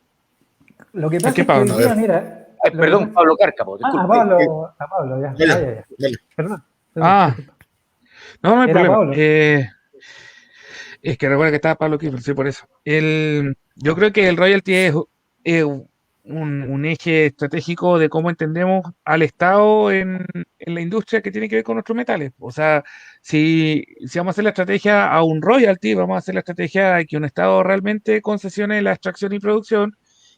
Lo que pasa es que hoy día, mira... perdón, Pablo Cárcamo, disculpe. Pablo, ya. Perdón. No hay problema. Es que recuerda que estaba Pablo aquí, sí, por eso. Yo creo que el royalty es un eje estratégico de cómo entendemos al Estado en la industria que tiene que ver con nuestros metales. O sea, si vamos a hacer la estrategia a un royalty, vamos a hacer la estrategia de que un Estado realmente concesione la extracción y producción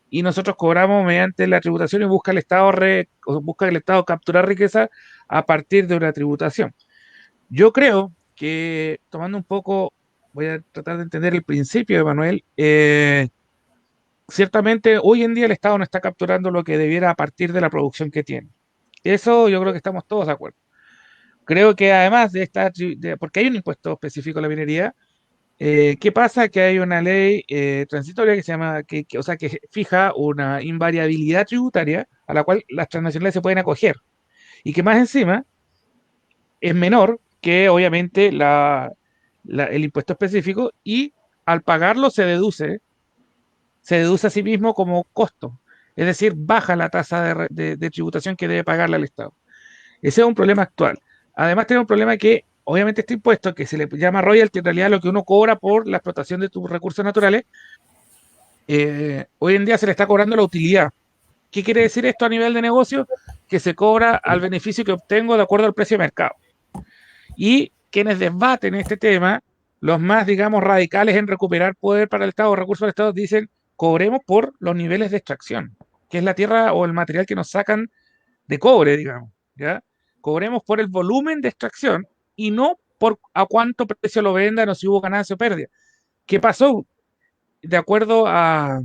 y nosotros cobramos mediante la tributación y busca el Estado capturar riqueza a partir de una tributación. Yo creo que, tomando un poco, voy a tratar de entender el principio de Manuel, ciertamente hoy en día el Estado no está capturando lo que debiera a partir de la producción que tiene. Eso yo creo que estamos todos de acuerdo. Creo que además porque hay un impuesto específico a la minería, ¿qué pasa? Que hay una ley transitoria que se llama, que fija una invariabilidad tributaria a la cual las transnacionales se pueden acoger y que más encima es menor que obviamente el impuesto específico, y al pagarlo se deduce a sí mismo como costo, es decir, baja la tasa de tributación que debe pagarle al Estado. Ese es un problema actual. Además tenemos un problema que obviamente este impuesto, que se le llama royalty, en realidad lo que uno cobra por la explotación de tus recursos naturales, hoy en día se le está cobrando la utilidad. ¿Qué quiere decir esto a nivel de negocio? Que se cobra al beneficio que obtengo de acuerdo al precio de mercado. Y quienes debaten este tema, los más, digamos, radicales en recuperar poder para el Estado o recursos del Estado, dicen, cobremos por los niveles de extracción, que es la tierra o el material que nos sacan de cobre, digamos, ¿ya? Cobremos por el volumen de extracción y no por a cuánto precio lo vendan o si hubo ganancia o pérdida. ¿Qué pasó? De acuerdo a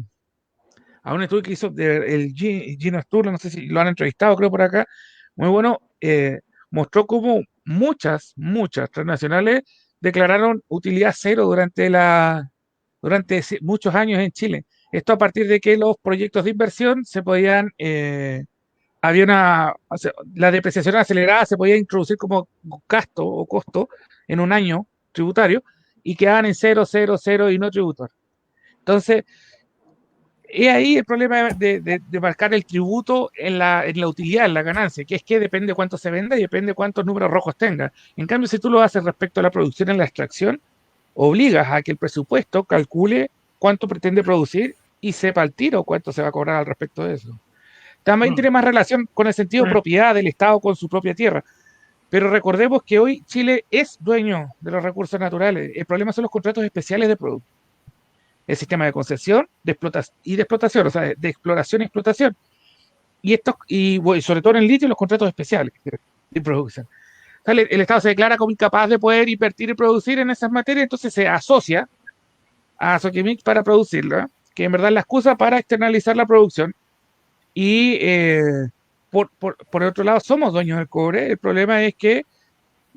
un estudio que hizo el Gino Sturla, no sé si lo han entrevistado, creo por acá, muy bueno, mostró cómo muchas transnacionales declararon utilidad cero durante la durante muchos años en Chile. Esto a partir de que los proyectos de inversión se podían, o sea, la depreciación acelerada se podía introducir como gasto o costo en un año tributario y quedaban en 0, 0, 0 y no tributar. Entonces, es ahí el problema de marcar el tributo en la utilidad, en la ganancia, que es que depende cuánto se venda y depende cuántos números rojos tenga. En cambio, si tú lo haces respecto a la producción en la extracción, obligas a que el presupuesto calcule cuánto pretende producir y sepa al tiro cuánto se va a cobrar al respecto de eso. También tiene más relación con el sentido de propiedad del Estado con su propia tierra. Pero recordemos que hoy Chile es dueño de los recursos naturales. El problema son los contratos especiales de producto. El sistema de concesión de explotación, o sea, de exploración y explotación. Y sobre todo en el litio, los contratos especiales de producción. O sea, el Estado se declara como incapaz de poder invertir y producir en esas materias, entonces se asocia a Soquimich para producirla, que en verdad es la excusa para externalizar la producción. Y por otro lado, somos dueños del cobre. El problema es que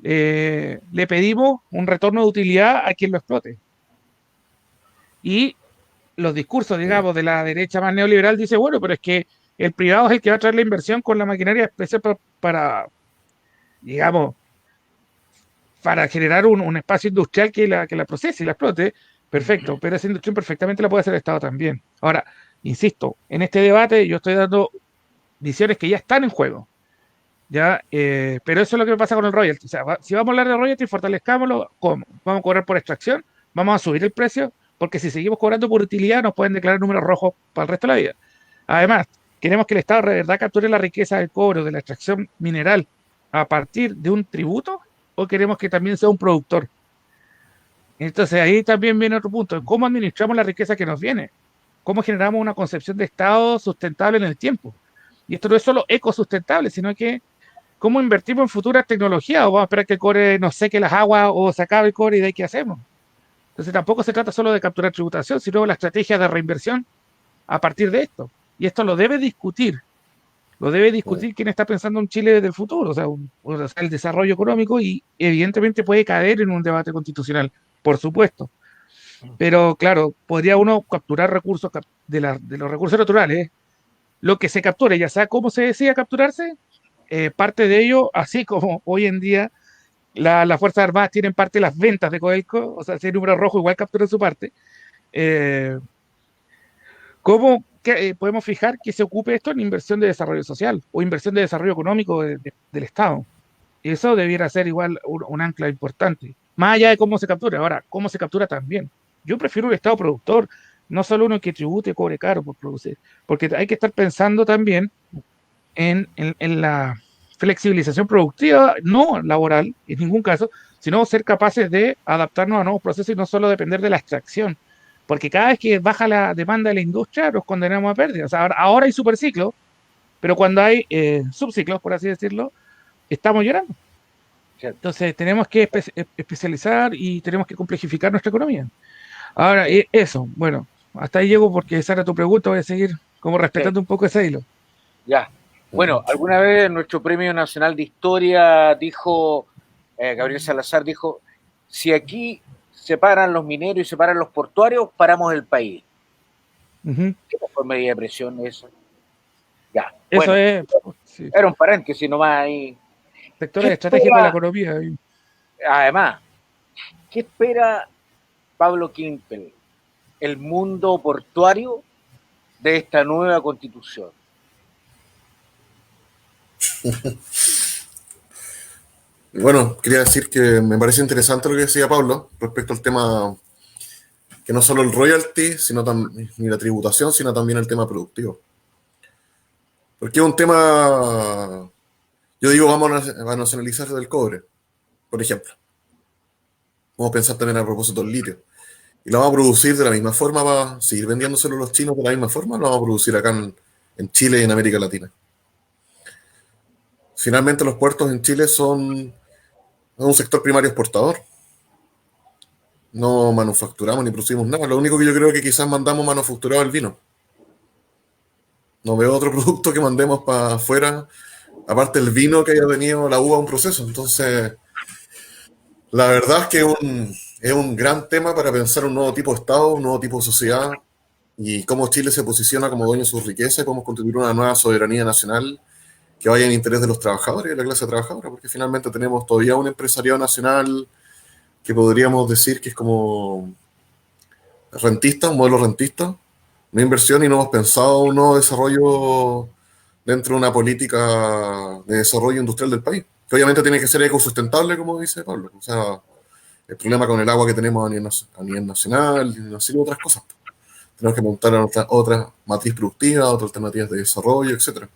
le pedimos un retorno de utilidad a quien lo explote. Y los discursos, digamos, de la derecha más neoliberal dice, bueno, pero es que el privado es el que va a traer la inversión con la maquinaria especial para digamos, para generar un espacio industrial que la procese y la explote. Perfecto, pero esa inducción perfectamente la puede hacer el Estado también. Ahora, insisto, en este debate yo estoy dando visiones que ya están en juego. ¿Ya? Pero eso es lo que pasa con el royalty. O sea, si vamos a hablar de royalty, fortalezcámoslo. ¿Cómo? ¿Vamos a cobrar por extracción? ¿Vamos a subir el precio? Porque si seguimos cobrando por utilidad, nos pueden declarar números rojos para el resto de la vida. Además, queremos que el Estado de verdad capture la riqueza del cobre o de la extracción mineral a partir de un tributo, o queremos que también sea un productor. Entonces ahí también viene otro punto: ¿cómo administramos la riqueza que nos viene? ¿Cómo generamos una concepción de Estado sustentable en el tiempo? Y esto no es solo ecosustentable, sino que cómo invertimos en futuras tecnologías, o vamos a esperar que el cobre nos seque las aguas o se acabe el cobre y de ahí qué hacemos. Entonces tampoco se trata solo de capturar tributación, sino la estrategia de reinversión a partir de esto. Y esto lo debe discutir quien está pensando en Chile del futuro, o sea, el desarrollo económico, y evidentemente puede caer en un debate constitucional, por supuesto. Pero claro, podría uno capturar recursos de los recursos naturales, lo que se capture, ya sea cómo se decida capturarse, parte de ello, así como hoy en día las Fuerzas Armadas tienen parte de las ventas de Codelco, o sea, si hay número rojo igual capturan su parte. ¿Cómo podemos fijar que se ocupe esto en inversión de desarrollo social o inversión de desarrollo económico del Estado? Y eso debiera ser igual un ancla importante, más allá de cómo se captura. Ahora, cómo se captura también. Yo prefiero un Estado productor, no solo uno que tribute y cobre caro por producir, porque hay que estar pensando también en la flexibilización productiva, no laboral en ningún caso, sino ser capaces de adaptarnos a nuevos procesos y no solo depender de la extracción. Porque cada vez que baja la demanda de la industria, nos condenamos a pérdidas. O sea, ahora hay superciclos, pero cuando hay subciclos, por así decirlo, estamos llorando. Entonces, tenemos que especializar y tenemos que complejificar nuestra economía. Ahora, eso, bueno, hasta ahí llego porque esa era tu pregunta, voy a seguir como respetando un poco ese hilo. Ya. Bueno, alguna vez nuestro Premio Nacional de Historia dijo, Gabriel Salazar dijo, si aquí se paran los mineros y se paran los portuarios, paramos el país. ¿Qué fue medida de presión eso? Ya. Eso bueno, es. Sí. Era un paréntesis nomás ahí. Sectores de estrategia para la economía. Además, ¿qué espera Pablo Kimpel, el mundo portuario, de esta nueva constitución? Bueno, quería decir que me parece interesante lo que decía Pablo respecto al tema, que no solo el royalty, ni la tributación, sino también el tema productivo. Porque es un tema, yo digo, vamos a nacionalizar el cobre, por ejemplo. Vamos a pensar también a propósito del litio. Y lo vamos a producir de la misma forma, va a seguir vendiéndoselo a los chinos de la misma forma, lo vamos a producir acá en Chile y en América Latina. Finalmente los puertos en Chile son un sector primario exportador. No manufacturamos ni producimos nada. Lo único que yo creo que quizás mandamos manufacturado el vino. No veo otro producto que mandemos para afuera, aparte del vino que haya tenido la uva a un proceso. Entonces, la verdad es que es es un gran tema para pensar un nuevo tipo de Estado, un nuevo tipo de sociedad y cómo Chile se posiciona como dueño de sus riquezas y podemos constituir una nueva soberanía nacional que vaya en interés de los trabajadores y de la clase trabajadora, porque finalmente tenemos todavía un empresariado nacional que podríamos decir que es como rentista, un modelo rentista, no inversión, y no hemos pensado un nuevo desarrollo dentro de una política de desarrollo industrial del país, que obviamente tiene que ser ecosustentable, como dice Pablo. O sea, el problema con el agua que tenemos a nivel nacional, y una serie de otras cosas. Tenemos que montar otra matriz productiva, otras alternativas de desarrollo, etcétera.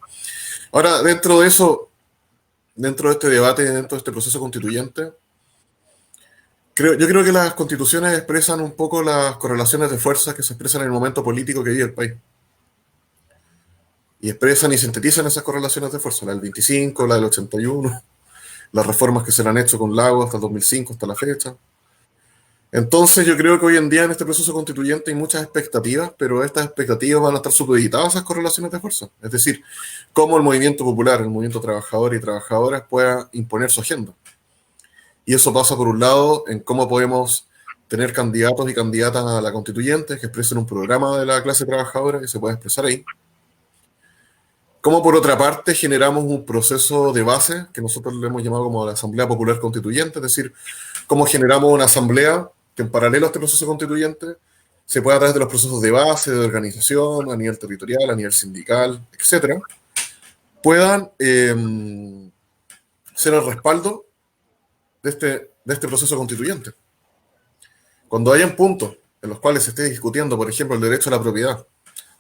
Ahora, dentro de eso, dentro de este debate, dentro de este proceso constituyente, yo creo que las constituciones expresan un poco las correlaciones de fuerzas que se expresan en el momento político que vive el país. Y expresan y sintetizan esas correlaciones de fuerza, la del 25, la del 81, las reformas que se le han hecho con Lago hasta el 2005, hasta la fecha. Entonces yo creo que hoy en día en este proceso constituyente hay muchas expectativas, pero estas expectativas van a estar supeditadas a esas correlaciones de fuerza. Es decir, cómo el movimiento popular, el movimiento trabajador y trabajadoras pueda imponer su agenda. Y eso pasa por un lado en cómo podemos tener candidatos y candidatas a la constituyente que expresen un programa de la clase trabajadora que se pueda expresar ahí. Como por otra parte generamos un proceso de base que nosotros le hemos llamado como la Asamblea Popular Constituyente, es decir, cómo generamos una asamblea que en paralelo a este proceso constituyente se pueda a través de los procesos de base, de organización, a nivel territorial, a nivel sindical, etcétera, puedan ser el respaldo de este proceso constituyente. Cuando hayan puntos en los cuales se esté discutiendo, por ejemplo, el derecho a la propiedad,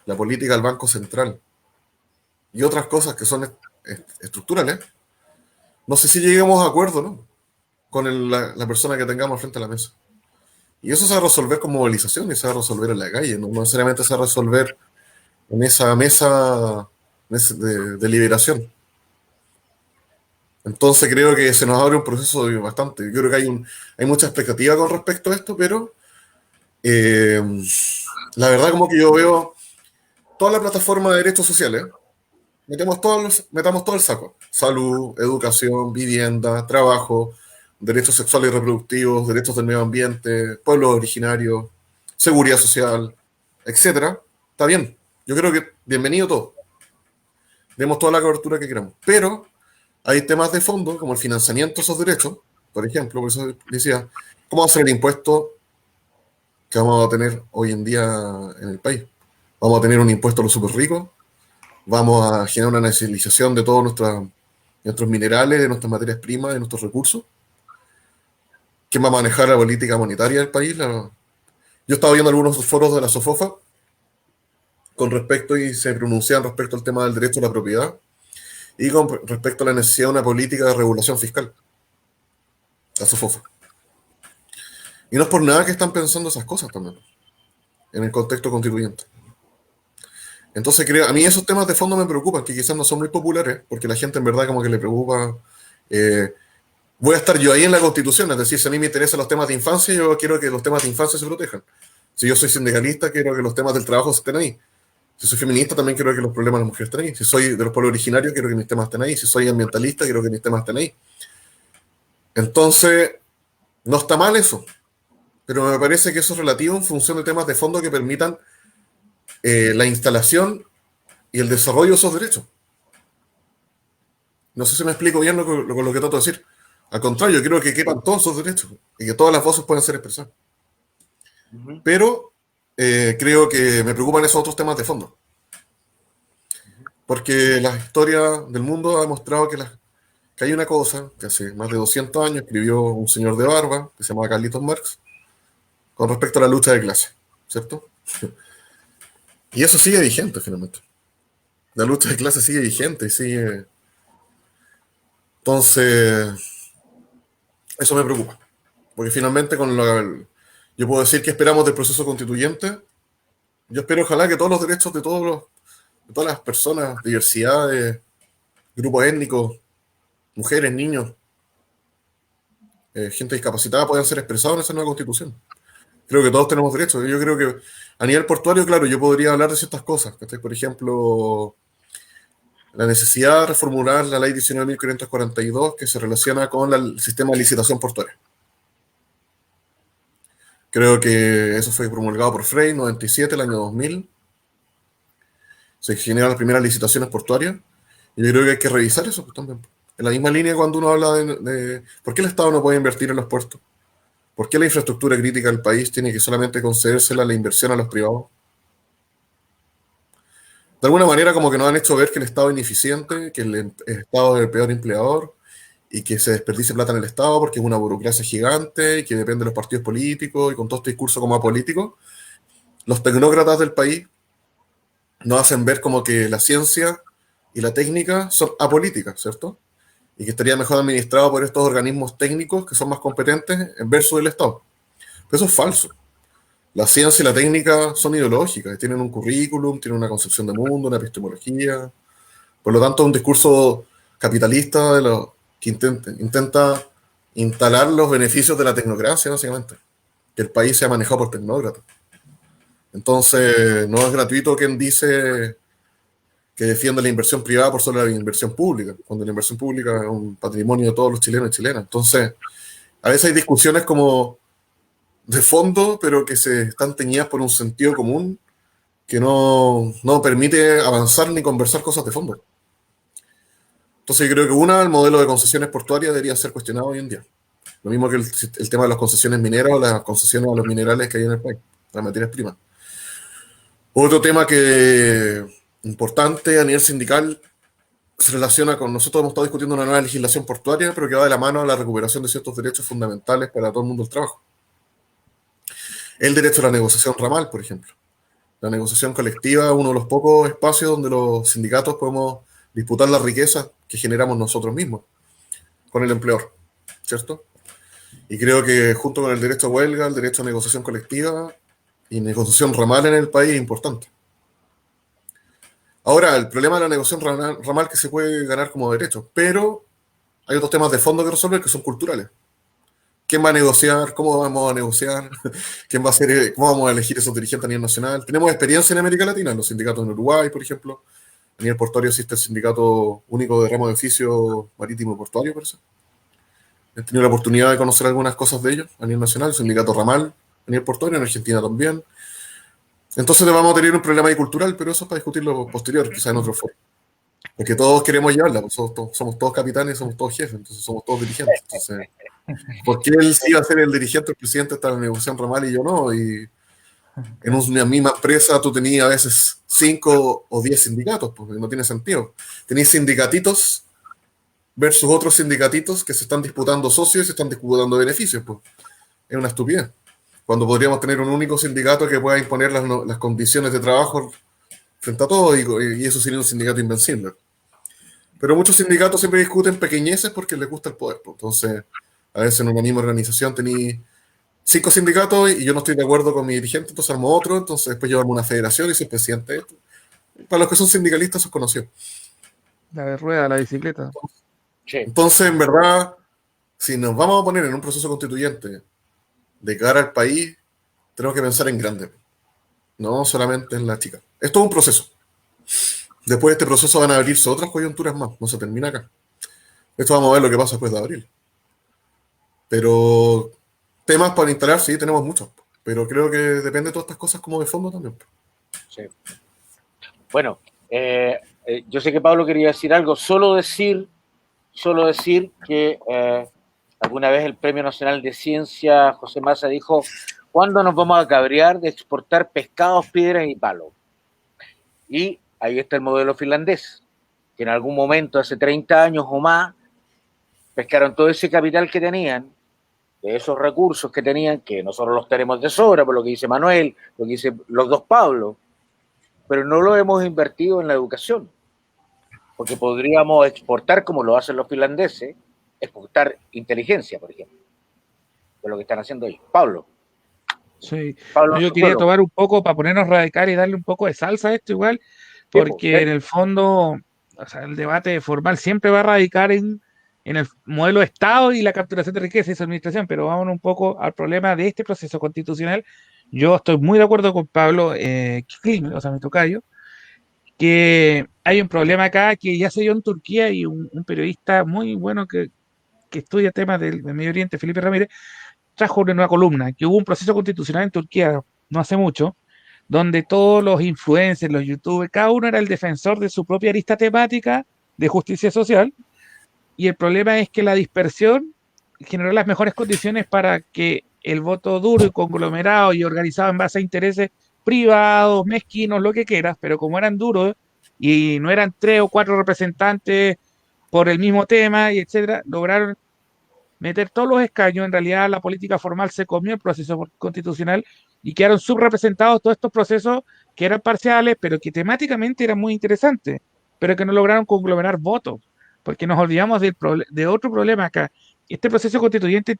la política del Banco Central y otras cosas que son estructurales, no sé si lleguemos a acuerdo, ¿no?, con la persona que tengamos frente a la mesa. Y eso se va a resolver con movilización y se va a resolver en la calle, no necesariamente se va a resolver en esa mesa de deliberación. Entonces creo que se nos abre un proceso bastante. Yo creo que hay mucha expectativa con respecto a esto, pero la verdad como que yo veo toda la plataforma de derechos sociales, metamos todo el saco. Salud, educación, vivienda, trabajo, derechos sexuales y reproductivos, derechos del medio ambiente, pueblos originarios, seguridad social, etcétera. Está bien. Yo creo que bienvenido todo. Demos toda la cobertura que queramos. Pero hay temas de fondo, como el financiamiento de esos derechos, por ejemplo, por eso decía, ¿cómo va a ser el impuesto que vamos a tener hoy en día en el país? ¿Vamos a tener un impuesto a los súper ricos? ¿Vamos a generar una nacionalización de todos nuestros minerales, de nuestras materias primas, de nuestros recursos? ¿Quién va a manejar la política monetaria del país? Yo he estado viendo algunos foros de la SOFOFA con respecto, y se pronuncian respecto al tema del derecho a la propiedad y con respecto a la necesidad de una política de regulación fiscal, la SOFOFA. Y no es por nada que están pensando esas cosas también, en el contexto constituyente. Entonces a mí esos temas de fondo me preocupan, que quizás no son muy populares, porque la gente en verdad como que le preocupa. Voy a estar yo ahí en la Constitución, es decir, si a mí me interesan los temas de infancia, yo quiero que los temas de infancia se protejan. Si yo soy sindicalista, quiero que los temas del trabajo estén ahí. Si soy feminista, también quiero que los problemas de las mujeres estén ahí. Si soy de los pueblos originarios, quiero que mis temas estén ahí. Si soy ambientalista, quiero que mis temas estén ahí. Entonces, no está mal eso, pero me parece que eso es relativo en función de temas de fondo que permitan la instalación y el desarrollo de esos derechos. No sé si me explico bien con lo que trato de decir. Al contrario, yo creo que quepan todos esos derechos y que todas las voces puedan ser expresadas. Pero creo que me preocupan esos otros temas de fondo. Porque la historia del mundo ha demostrado que hay una cosa que hace más de 200 años escribió un señor de barba que se llamaba Carlitos Marx con respecto a la lucha de clase, ¿cierto? Y eso sigue vigente finalmente. La lucha de clase sigue vigente y sigue. Entonces, eso me preocupa. Porque finalmente yo puedo decir que esperamos del proceso constituyente. Yo espero, ojalá, que todos los derechos de todas las personas, diversidades, grupos étnicos, mujeres, niños, gente discapacitada puedan ser expresados en esa nueva constitución. Creo que todos tenemos derechos. Yo creo que a nivel portuario, claro, yo podría hablar de ciertas cosas. Por ejemplo, la necesidad de reformular la ley 19.542 que se relaciona con el sistema de licitación portuaria. Creo que eso fue promulgado por Frey, 97, el año 2000. Se generan las primeras licitaciones portuarias. Y yo creo que hay que revisar eso pues, también. En la misma línea cuando uno habla de ¿por qué el Estado no puede invertir en los puertos? ¿Por qué la infraestructura crítica del país tiene que solamente concedérsela la inversión a los privados? De alguna manera como que nos han hecho ver que el Estado es ineficiente, que el Estado es el peor empleador y que se desperdicie plata en el Estado porque es una burocracia gigante y que depende de los partidos políticos y con todo este discurso como apolítico, los tecnócratas del país nos hacen ver como que la ciencia y la técnica son apolíticas, ¿cierto? Y que estaría mejor administrado por estos organismos técnicos que son más competentes en versus el Estado. Pero eso es falso. La ciencia y la técnica son ideológicas, tienen un currículum, tienen una concepción de mundo, una epistemología. Por lo tanto, un discurso capitalista que intenta instalar los beneficios de la tecnocracia, básicamente. Que el país sea manejado por tecnócratas. Entonces, no es gratuito quien dice que defiende la inversión privada por sobre la inversión pública, cuando la inversión pública es un patrimonio de todos los chilenos y chilenas. Entonces, a veces hay discusiones como de fondo, pero que se están teñidas por un sentido común que no permite avanzar ni conversar cosas de fondo. Entonces yo creo que el modelo de concesiones portuarias debería ser cuestionado hoy en día. Lo mismo que el tema de las concesiones mineras o las concesiones a los minerales que hay en el país, las materias primas. Otro tema que importante a nivel sindical se relaciona con, nosotros hemos estado discutiendo una nueva legislación portuaria, pero que va de la mano a la recuperación de ciertos derechos fundamentales para todo el mundo del trabajo. El derecho a la negociación ramal, por ejemplo. La negociación colectiva es uno de los pocos espacios donde los sindicatos podemos disputar la riqueza que generamos nosotros mismos con el empleador, ¿cierto? Y creo que junto con el derecho a huelga, el derecho a negociación colectiva y negociación ramal en el país es importante. Ahora, el problema de la negociación ramal que se puede ganar como derecho, pero hay otros temas de fondo que resolver que son culturales. ¿Quién va a negociar? ¿Cómo vamos a negociar? ¿Quién va a ser, cómo vamos a elegir esos dirigentes a nivel nacional? Tenemos experiencia en América Latina, en los sindicatos en Uruguay, por ejemplo. A nivel portuario existe el Sindicato Único de Ramo de Oficio Marítimo y Portuario, por eso. He tenido la oportunidad de conocer algunas cosas de ellos a nivel nacional, el Sindicato Ramal a nivel portuario, en Argentina también. Entonces vamos a tener un problema ahí cultural, pero eso es para discutirlo posterior, quizás en otro foro. Porque todos queremos llevarla, pues somos todos capitanes, somos todos jefes, entonces somos todos dirigentes. Entonces, ¿por qué él sí iba a ser el dirigente, el presidente está en la negociación ramal y yo no? Y en una misma empresa tú tenías a veces 5 o 10 sindicatos, porque no tiene sentido. Tenías sindicatitos versus otros sindicatitos que se están disputando socios y se están disputando beneficios. Pues. Es una estupidez. Cuando podríamos tener un único sindicato que pueda imponer las condiciones de trabajo frente a todos y eso sería un sindicato invencible. Pero muchos sindicatos siempre discuten pequeñeces porque les gusta el poder. Pues. Entonces, a veces en una misma organización tenéis 5 sindicatos y yo no estoy de acuerdo con mi dirigente, entonces armo otro, entonces después yo armo una federación y soy presidente de esto. Para los que son sindicalistas, eso es conocido. La de rueda, la bicicleta. Sí. Entonces, en verdad, si nos vamos a poner en un proceso constituyente de cara al país, tenemos que pensar en grande, no solamente en la chica. Esto es un proceso. Después de este proceso van a abrirse otras coyunturas más, no se termina acá. Esto vamos a ver lo que pasa después de abril. Pero temas para instalar, sí, tenemos muchos. Pero creo que depende de todas estas cosas como de fondo también. Sí. Bueno, yo sé que Pablo quería decir algo. Solo decir que alguna vez el Premio Nacional de Ciencia, José Massa, dijo: ¿cuándo nos vamos a cabrear de exportar pescados, piedras y palos? Y ahí está el modelo finlandés, que en algún momento, hace 30 años o más, pescaron todo ese capital que tenían, de esos recursos que tenían, que nosotros los tenemos de sobra, por lo que dice Manuel, lo que dice los dos Pablo, pero no lo hemos invertido en la educación, porque podríamos exportar, como lo hacen los finlandeses, exportar inteligencia, por ejemplo, de lo que están haciendo ellos. Pablo. Sí. Pablo, yo quería tomar un poco para ponernos radicales y darle un poco de salsa a esto igual, porque en el fondo, o sea, el debate formal siempre va a radicar en el modelo de Estado y la capturación de riqueza y su administración, pero vámonos un poco al problema de este proceso constitucional. Yo estoy muy de acuerdo con Pablo, o sea, mi tocayo, que hay un problema acá que ya se dio en Turquía y un periodista muy bueno que estudia temas del Medio Oriente, Felipe Ramírez, trajo en una columna que hubo un proceso constitucional en Turquía no hace mucho, donde todos los influencers, los youtubers, cada uno era el defensor de su propia arista temática de justicia social, y el problema es que la dispersión generó las mejores condiciones para que el voto duro y conglomerado y organizado en base a intereses privados, mezquinos, lo que quieras, pero como eran duros y no eran 3 o 4 representantes por el mismo tema, y etcétera, lograron meter todos los escaños. En realidad la política formal se comió el proceso constitucional y quedaron subrepresentados todos estos procesos que eran parciales, pero que temáticamente eran muy interesantes, pero que no lograron conglomerar votos, porque nos olvidamos de otro problema acá. Este proceso constituyente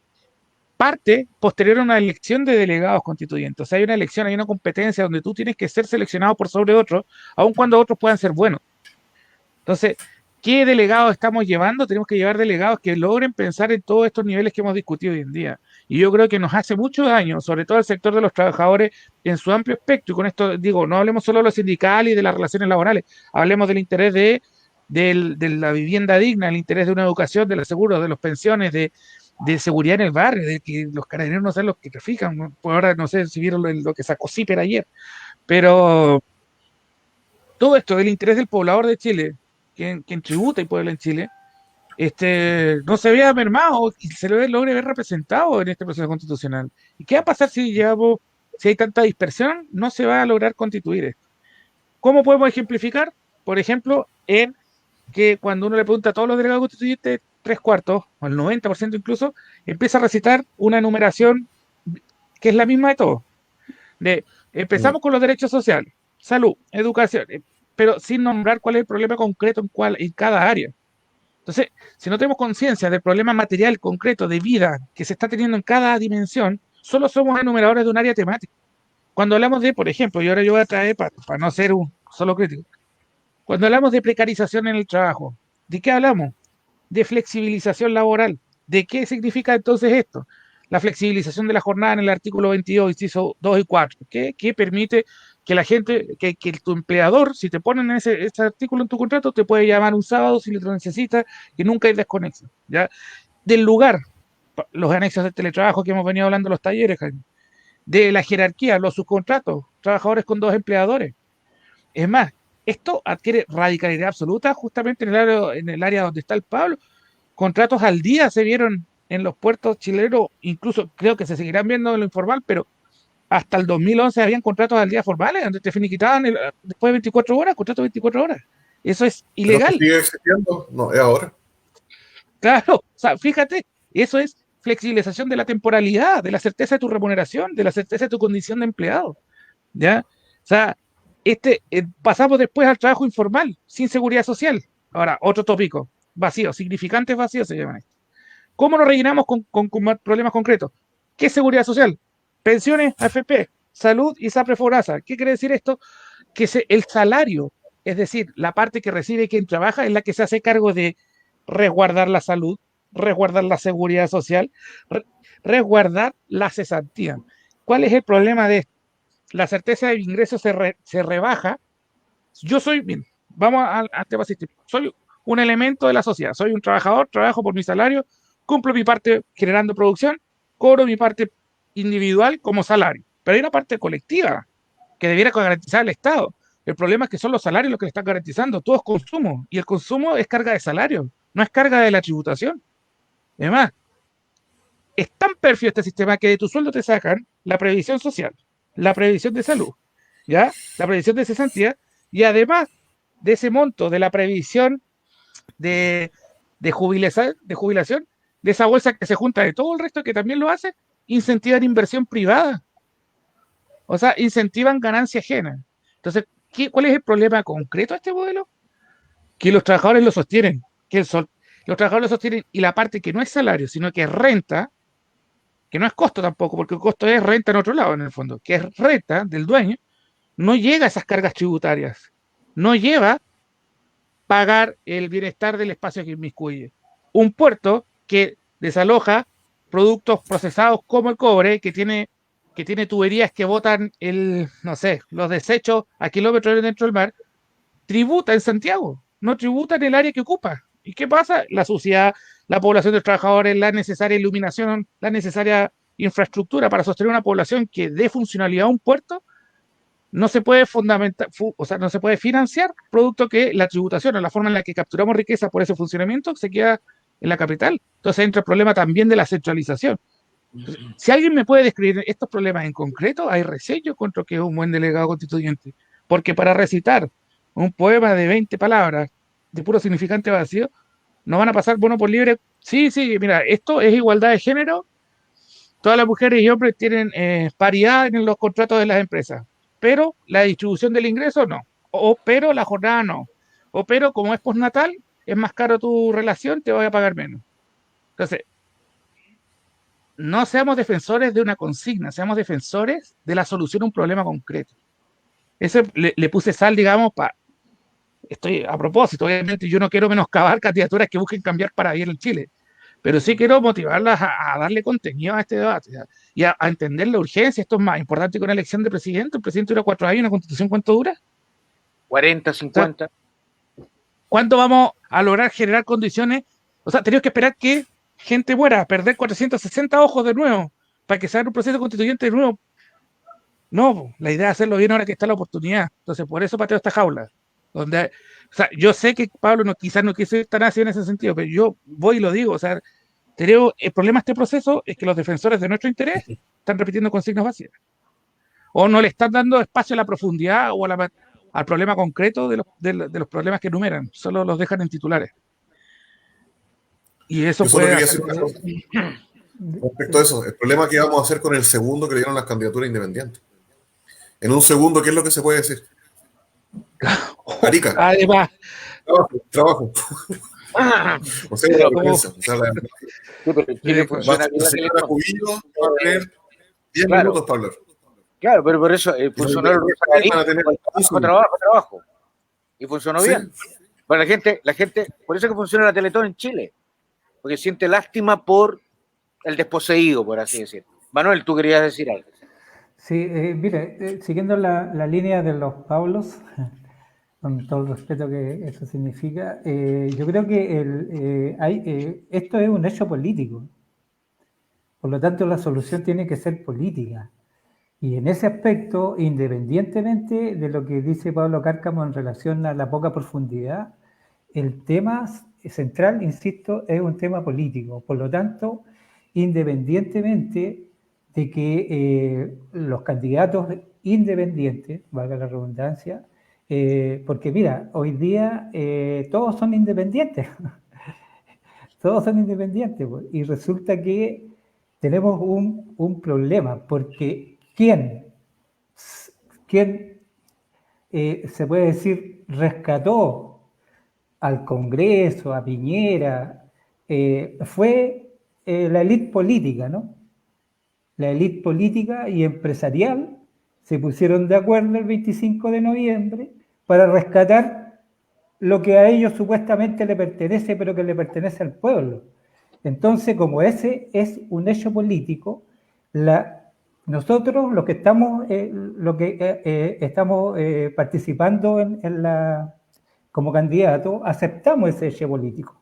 parte posterior a una elección de delegados constituyentes. O sea, hay una elección, hay una competencia donde tú tienes que ser seleccionado por sobre otros, aun cuando otros puedan ser buenos. Entonces, ¿qué delegados estamos llevando? Tenemos que llevar delegados que logren pensar en todos estos niveles que hemos discutido hoy en día. Y yo creo que nos hace mucho daño, sobre todo al sector de los trabajadores en su amplio espectro. Y con esto digo, no hablemos solo de lo sindical y de las relaciones laborales, hablemos del interés de la vivienda digna, el interés de una educación, de los seguros, de las pensiones, de seguridad en el barrio, de que los carabineros no sean los que trafican. Por ahora no sé si vieron lo que sacó Zipper ayer, pero todo esto del interés del poblador de Chile, quien tributa y puebla en Chile, no se vea mermado y se logre ver representado en este proceso constitucional. ¿Y qué va a pasar si hay tanta dispersión? No se va a lograr constituir esto. ¿Cómo podemos ejemplificar? Por ejemplo, en que cuando uno le pregunta a todos los delegados constituyentes, 3/4 o el 90% incluso, empieza a recitar una enumeración que es la misma de todos. Empezamos con los derechos sociales, salud, educación, pero sin nombrar cuál es el problema concreto en cada área. Entonces, si no tenemos conciencia del problema material concreto de vida que se está teniendo en cada dimensión, solo somos enumeradores de un área temática. Cuando hablamos de, por ejemplo, y ahora yo voy a traer para no ser un solo crítico, cuando hablamos de precarización en el trabajo, ¿de qué hablamos? De flexibilización laboral. ¿De qué significa entonces esto? La flexibilización de la jornada en el artículo 22, inciso 2 y 4, que permite que la gente, que tu empleador, si te ponen ese artículo en tu contrato, te puede llamar un sábado si lo necesitas, y nunca hay desconexión, ¿ya? Del lugar, los anexos de teletrabajo que hemos venido hablando en los talleres, Jaime. De la jerarquía, los subcontratos, trabajadores con 2 empleadores. Es más, esto adquiere radicalidad absoluta justamente en el área donde está el Pablo. Contratos al día se vieron en los puertos chilenos, incluso creo que se seguirán viendo en lo informal, pero hasta el 2011 habían contratos al día formales, donde te finiquitaban después de 24 horas, contratos de 24 horas. Eso es ilegal. ¿Pero sigue existiendo? No, es ahora. Claro, o sea, fíjate, eso es flexibilización de la temporalidad, de la certeza de tu remuneración, de la certeza de tu condición de empleado, ¿ya? O sea, pasamos después al trabajo informal, sin seguridad social. Ahora, otro tópico, vacío, significantes vacíos se llaman esto. ¿Cómo nos rellenamos con problemas concretos? ¿Qué es seguridad social? Pensiones, AFP, salud y SAPRE-FONASA. ¿Qué quiere decir esto? Que el salario, es decir, la parte que recibe quien trabaja, es la que se hace cargo de resguardar la salud, resguardar la seguridad social, resguardar la cesantía. ¿Cuál es el problema de esto? La certeza de ingresos se rebaja. Yo soy, bien, vamos al tema sistémico. Soy un elemento de la sociedad, soy un trabajador, trabajo por mi salario, cumplo mi parte generando producción, cobro mi parte individual como salario. Pero hay una parte colectiva que debiera garantizar el Estado. El problema es que son los salarios los que le están garantizando. Todo es consumo, y el consumo es carga de salario, no es carga de la tributación. Además, es tan pérfido este sistema que de tu sueldo te sacan la previsión social, la previsión de salud, ¿ya? La previsión de cesantía, y además de ese monto de la previsión de jubilación, de esa bolsa que se junta de todo el resto que también lo hace, incentivan inversión privada. O sea, incentivan ganancia ajena. Entonces, ¿cuál es el problema concreto de este modelo? Que los trabajadores lo sostienen, los trabajadores lo sostienen, y la parte que no es salario, sino que es renta, que no es costo tampoco, porque el costo es renta en otro lado, en el fondo, que es renta del dueño, no llega a esas cargas tributarias, no lleva pagar el bienestar del espacio que inmiscuye. Un puerto que desaloja productos procesados como el cobre, que tiene tuberías que botan los desechos a kilómetros dentro del mar, tributa en Santiago, no tributa en el área que ocupa. ¿Y qué pasa? La suciedad, la población de trabajadores, la necesaria iluminación, la necesaria infraestructura para sostener una población que dé funcionalidad a un puerto, no se puede no se puede financiar, producto que la tributación o la forma en la que capturamos riqueza por ese funcionamiento se queda en la capital. Entonces entra el problema también de la centralización. Entonces, si alguien me puede describir estos problemas en concreto, hay resello contra que es un buen delegado constituyente. Porque para recitar un poema de 20 palabras de puro significante vacío, no van a pasar bono por libre. Sí, mira, esto es igualdad de género. Todas las mujeres y hombres tienen paridad en los contratos de las empresas, pero la distribución del ingreso no. Pero la jornada no. Pero como es postnatal, es más caro tu relación, te voy a pagar menos. Entonces, no seamos defensores de una consigna, seamos defensores de la solución a un problema concreto. Eso le puse sal, digamos, estoy a propósito, obviamente yo no quiero menoscabar candidaturas que busquen cambiar para bien en Chile, pero sí quiero motivarlas a darle contenido a este debate y a entender la urgencia. Esto es más importante que una elección de presidente. El presidente dura 4 años, ¿una constitución cuánto dura? 40, 50. O sea, ¿cuánto vamos a lograr generar condiciones? O sea, tenemos que esperar que gente muera, perder 460 ojos de nuevo, para que se haga un proceso constituyente de nuevo. No, la idea es hacerlo bien ahora que está la oportunidad. Entonces, por eso pateo esta jaula. O sea, yo sé que Pablo quizás no quiso ir tan así en ese sentido, pero yo voy y lo digo. O sea, el problema de este proceso es que los defensores de nuestro interés están repitiendo consignas vacías. O no le están dando espacio a la profundidad o al problema concreto de los problemas que enumeran. Solo los dejan en titulares. Y eso puede hacer... Respecto a eso, el problema que vamos a hacer con el segundo que le dieron las candidaturas independientes. En un segundo, ¿qué es lo que se puede decir? Arica. Además. Trabajo. O sea, la defensa. O sea, va a Cubillo, va a tener 10 minutos para hablar. Claro, pero por eso el funcionario trabajo. Y funcionó bien. Bueno, la gente, por eso que funciona la Teletón en Chile. Porque siente lástima por el desposeído, por así decirlo. Manuel, tú querías decir algo. Sí, mire, siguiendo la línea de los Pablos, con todo el respeto que eso significa, yo creo que esto es un hecho político. Por lo tanto, la solución tiene que ser política. Y en ese aspecto, independientemente de lo que dice Pablo Cárcamo en relación a la poca profundidad, el tema central, insisto, es un tema político. Por lo tanto, independientemente de que los candidatos independientes, valga la redundancia, porque mira, hoy día todos son independientes, todos son independientes, y resulta que tenemos un problema, porque ¿quién se puede decir rescató al Congreso, a Piñera? Fue la élite política, ¿no? La élite política y empresarial se pusieron de acuerdo el 25 de noviembre para rescatar lo que a ellos supuestamente le pertenece, pero que le pertenece al pueblo. Entonces, como ese es un hecho político, nosotros los que estamos, participando como candidato, aceptamos ese hecho político.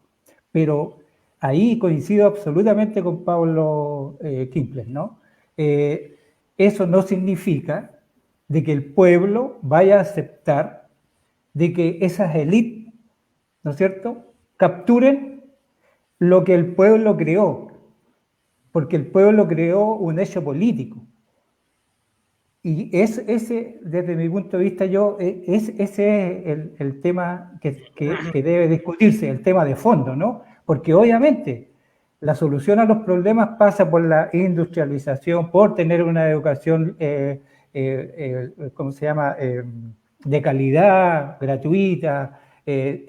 Pero ahí coincido absolutamente con Pablo Kimpler, ¿no? Eso no significa de que el pueblo vaya a aceptar de que esas élites, ¿no es cierto?, capturen lo que el pueblo creó, porque el pueblo creó un hecho político. Y ese, desde mi punto de vista, ese es el tema que debe discutirse, el tema de fondo, ¿no? Porque obviamente la solución a los problemas pasa por la industrialización, por tener una educación, ¿cómo se llama?, de calidad, gratuita,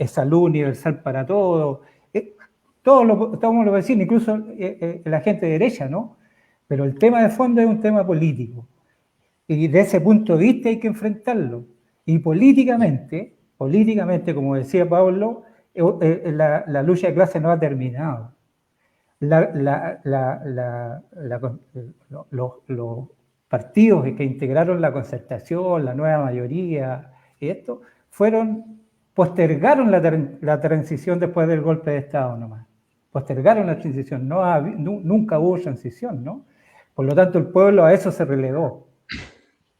salud universal para todos. Todos los vecinos, incluso la gente derecha, ¿no? Pero el tema de fondo es un tema político. Y de ese punto de vista hay que enfrentarlo. Y políticamente, como decía Pablo, la lucha de clases no ha terminado. Los partidos que integraron la concertación, la nueva mayoría, postergaron la transición después del golpe de Estado nomás. Postergaron la transición, nunca hubo transición, ¿no? Por lo tanto, el pueblo a eso se reveló,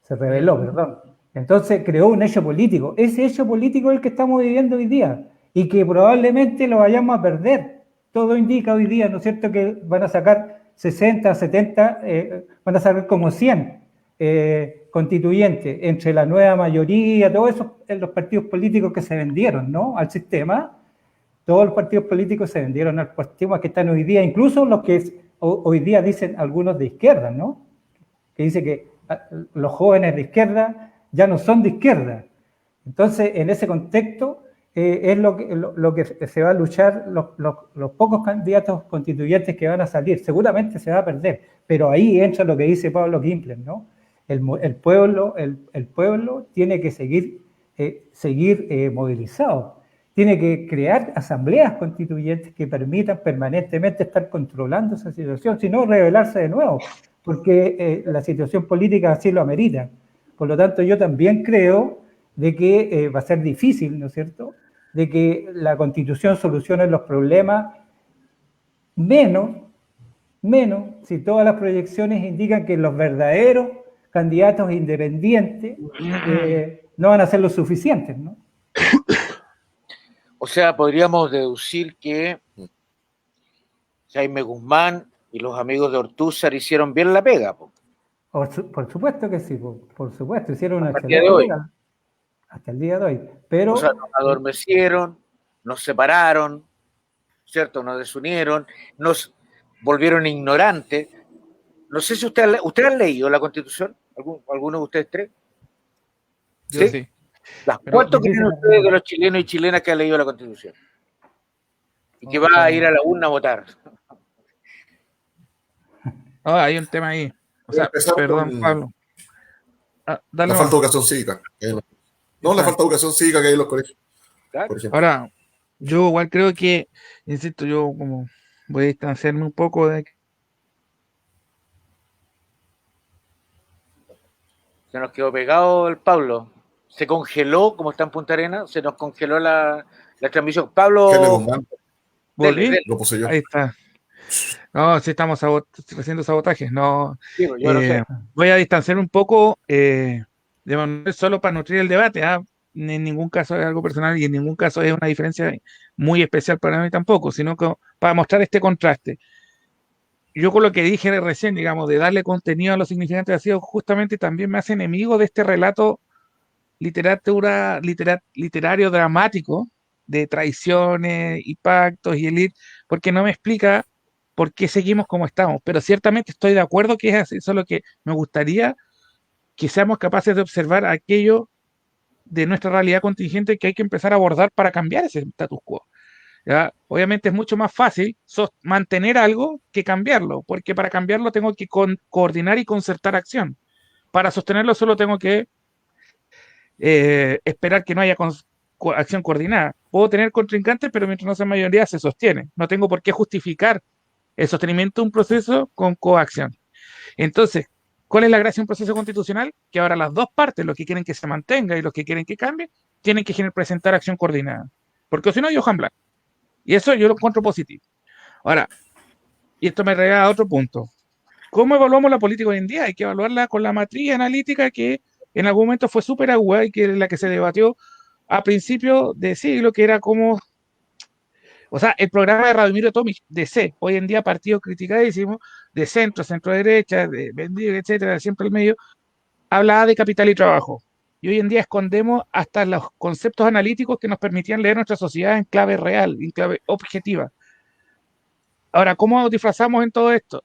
perdón. Entonces creó un hecho político. Ese hecho político es el que estamos viviendo hoy día y que probablemente lo vayamos a perder. Todo indica hoy día, ¿no es cierto?, que van a sacar 60, 70, van a sacar como 100 constituyentes entre la nueva mayoría, todos esos los partidos políticos que se vendieron, ¿no?, al sistema. Todos los partidos políticos se vendieron al sistema que están hoy día, incluso los que hoy día dicen algunos de izquierda, ¿no?, que dice que los jóvenes de izquierda ya no son de izquierda. Entonces, en ese contexto, es lo que se va a luchar los pocos candidatos constituyentes que van a salir. Seguramente se va a perder, pero ahí entra lo que dice Pablo Kimpler, ¿no? El pueblo tiene que seguir movilizado, tiene que crear asambleas constituyentes que permitan permanentemente estar controlando esa situación, si no rebelarse de nuevo, porque la situación política así lo amerita. Por lo tanto, yo también creo de que va a ser difícil, ¿no es cierto?, de que la Constitución solucione los problemas, menos si todas las proyecciones indican que los verdaderos candidatos independientes no van a ser lo suficientes, ¿no? O sea, podríamos deducir que Jaime Guzmán y los amigos de Ortúzar hicieron bien la pega. Por supuesto que sí, por supuesto, hicieron una excelente pega hasta el día de hoy. Pero, o sea, nos adormecieron, nos separaron, ¿cierto? Nos desunieron, nos volvieron ignorantes. No sé si ustedes han leído la Constitución, ¿alguno de ustedes tres? Yo sí. ¿Cuánto creen ustedes de los chilenos y chilenas que han leído la Constitución? Y que va a ir a la urna a votar. Hay un tema ahí. O sea, perdón, Pablo. La falta de educación cívica. No, la falta de educación cívica que hay en los colegios. Claro. Ahora, yo igual creo que, insisto, yo como voy a distanciarme un poco de... Se nos quedó pegado el Pablo. Se congeló, como está en Punta Arenas, se nos congeló la transmisión. Pablo... ¿Volví? Lo puse yo. Ahí está. No, sí estamos haciendo sabotajes. No, sí, yo no sé. Voy a distanciarme un poco, solo para nutrir el debate. En ningún caso es algo personal y en ningún caso es una diferencia muy especial para mí tampoco, sino que para mostrar este contraste. Yo con lo que dije recién, digamos, de darle contenido a los significantes ha sido justamente también me hace enemigo de este relato literario dramático de traiciones y pactos y elite, porque no me explica por qué seguimos como estamos. Pero ciertamente estoy de acuerdo que es así, solo que me gustaría que seamos capaces de observar aquello de nuestra realidad contingente que hay que empezar a abordar para cambiar ese status quo. ¿Ya? Obviamente es mucho más fácil mantener algo que cambiarlo, porque para cambiarlo tengo que coordinar y concertar acción. Para sostenerlo solo tengo que esperar que no haya acción coordinada. Puedo tener contrincantes, pero mientras no sea mayoría se sostiene. No tengo por qué justificar el sostenimiento de un proceso con coacción. Entonces, ¿cuál es la gracia de un proceso constitucional? Que ahora las dos partes, los que quieren que se mantenga y los que quieren que cambie, tienen que presentar acción coordinada. Porque si no, hay hoja en blanco. Y eso yo lo encuentro positivo. Ahora, y esto me regala a otro punto. ¿Cómo evaluamos la política hoy en día? Hay que evaluarla con la matriz analítica que en algún momento fue súper aguda y que es la que se debatió a principios de siglo, que era como... O sea, el programa de Radomiro Tomic, DC, hoy en día partido criticadísimo, de centro derecha, de vendido, etcétera, siempre el medio, hablaba de capital y trabajo. Y hoy en día escondemos hasta los conceptos analíticos que nos permitían leer nuestra sociedad en clave real, en clave objetiva. Ahora, ¿cómo disfrazamos en todo esto?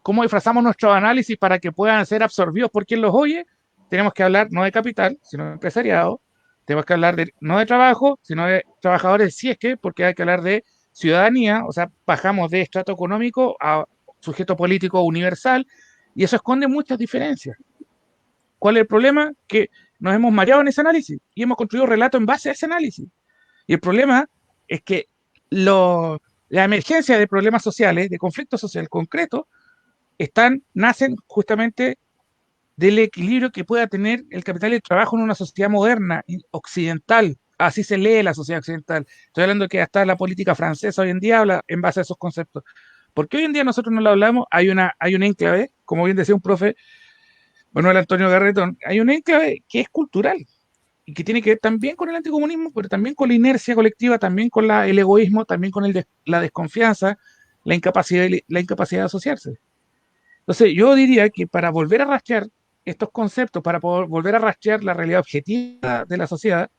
¿Cómo disfrazamos nuestros análisis para que puedan ser absorbidos por quien los oye? Tenemos que hablar no de capital, sino de empresariado. Tenemos que hablar no de trabajo, sino de trabajadores, si es que, porque hay que hablar de ciudadanía, o sea, bajamos de estrato económico a sujeto político universal, y eso esconde muchas diferencias. ¿Cuál es el problema? Que nos hemos mareado en ese análisis y hemos construido relatos en base a ese análisis. Y el problema es que la emergencia de problemas sociales, de conflictos sociales concretos, nacen justamente del equilibrio que pueda tener el capital y el trabajo en una sociedad moderna, occidental. Así se lee la sociedad occidental. Estoy hablando que hasta la política francesa hoy en día habla en base a esos conceptos. Porque hoy en día nosotros no lo hablamos, hay un enclave, como bien decía un profe, Manuel Antonio Garretón, hay un enclave que es cultural y que tiene que ver también con el anticomunismo, pero también con la inercia colectiva, también con el egoísmo, también con la desconfianza, la incapacidad de asociarse. Entonces, yo diría que para volver a rastrear estos conceptos, para poder volver a rastrear la realidad objetiva de la sociedad,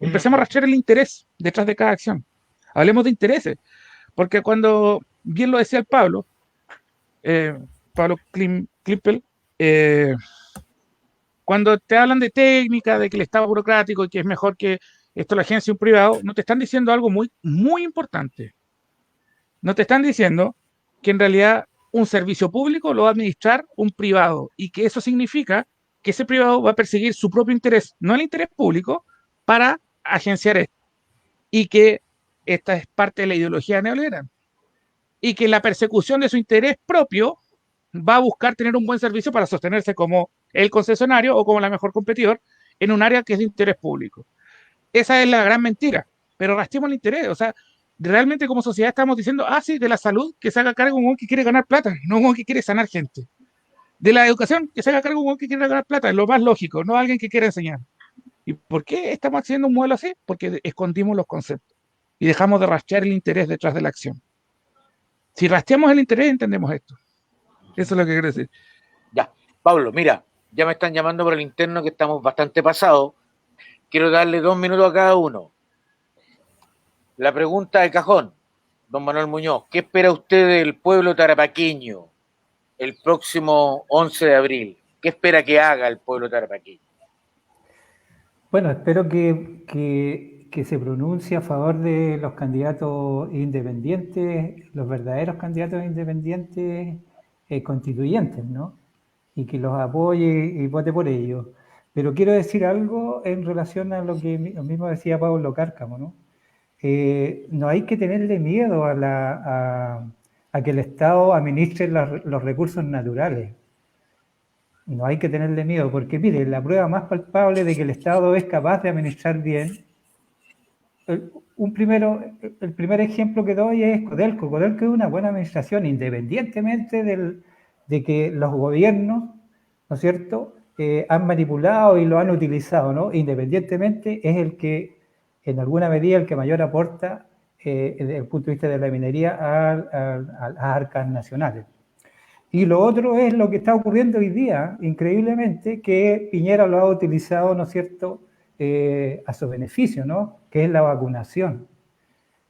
empecemos a rastrear el interés detrás de cada acción. Hablemos de intereses, porque cuando, bien lo decía el Pablo Klippel, cuando te hablan de técnica, de que el Estado burocrático y que es mejor que esto la agencia y un privado, no te están diciendo algo muy, muy importante. No te están diciendo que en realidad un servicio público lo va a administrar un privado y que eso significa que ese privado va a perseguir su propio interés, no el interés público, para agenciar esto. Y que esta es parte de la ideología neoliberal. Y que la persecución de su interés propio va a buscar tener un buen servicio para sostenerse como el concesionario o como la mejor competidor en un área que es de interés público. Esa es la gran mentira, pero rastreemos el interés, o sea, realmente como sociedad estamos diciendo, sí, de la salud, que se haga cargo un que quiere ganar plata, no un que quiere sanar gente. De la educación, que se haga cargo un que quiere ganar plata, es lo más lógico, no alguien que quiera enseñar. ¿Y por qué estamos haciendo un modelo así? Porque escondimos los conceptos y dejamos de rastrear el interés detrás de la acción. Si rastreamos el interés, entendemos esto. Eso es lo que quiero decir. Ya, Pablo, mira, ya me están llamando por el interno que estamos bastante pasados. Quiero darle 2 minutos a cada uno. La pregunta de cajón, don Manuel Muñoz, ¿qué espera usted del pueblo tarapaqueño el próximo 11 de abril? ¿Qué espera que haga el pueblo tarapaqueño? Bueno, espero que se pronuncie a favor de los candidatos independientes, los verdaderos candidatos independientes constituyentes, ¿no? Y que los apoye y vote por ellos. Pero quiero decir algo en relación a lo que mismo decía Pablo Cárcamo, ¿no? No hay que tenerle miedo a que el Estado administre los recursos naturales. No hay que tenerle miedo, porque mire, la prueba más palpable de que el Estado es capaz de administrar bien, el primer ejemplo que doy es Codelco. Codelco es una buena administración, independientemente de que los gobiernos, ¿no es cierto?, han manipulado y lo han utilizado, ¿no? Independientemente es el que, en alguna medida, el que mayor aporta desde el punto de vista de la minería a las arcas nacionales. Y lo otro es lo que está ocurriendo hoy día, increíblemente, que Piñera lo ha utilizado, ¿no es cierto?, a su beneficio, ¿no?, que es la vacunación.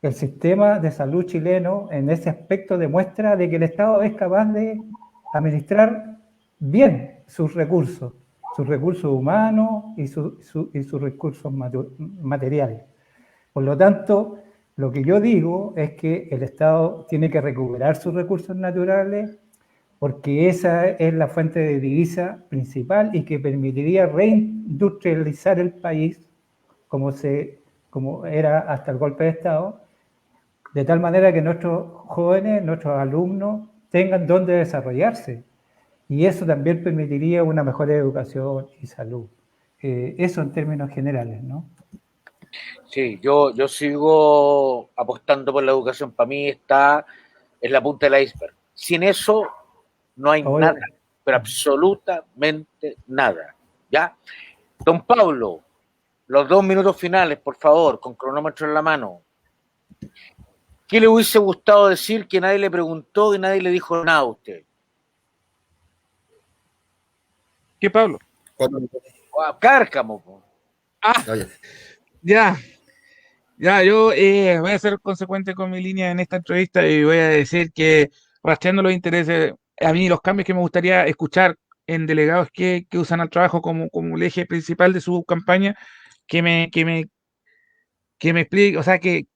El sistema de salud chileno en ese aspecto demuestra de que el Estado es capaz de administrar bien sus recursos humanos y sus recursos materiales. Por lo tanto, lo que yo digo es que el Estado tiene que recuperar sus recursos naturales, porque esa es la fuente de divisa principal y que permitiría reindustrializar el país como era hasta el golpe de Estado, de tal manera que nuestros jóvenes, nuestros alumnos tengan donde desarrollarse. Y eso también permitiría una mejor educación y salud. Eso en términos generales, ¿no? Sí, yo sigo apostando por la educación. Para mí está en la punta del iceberg. Sin eso no hay nada, pero absolutamente nada. ¿Ya? Don Pablo, los 2 minutos finales, por favor, con cronómetro en la mano. ¿Qué le hubiese gustado decir que nadie le preguntó y nadie le dijo nada a usted? ¿Qué, Pablo? Cárcamo. Ya, yo voy a ser consecuente con mi línea en esta entrevista y voy a decir que rastreando los intereses, a mí los cambios que me gustaría escuchar en delegados que usan al trabajo como el eje principal de su campaña, que me explique, o sea, que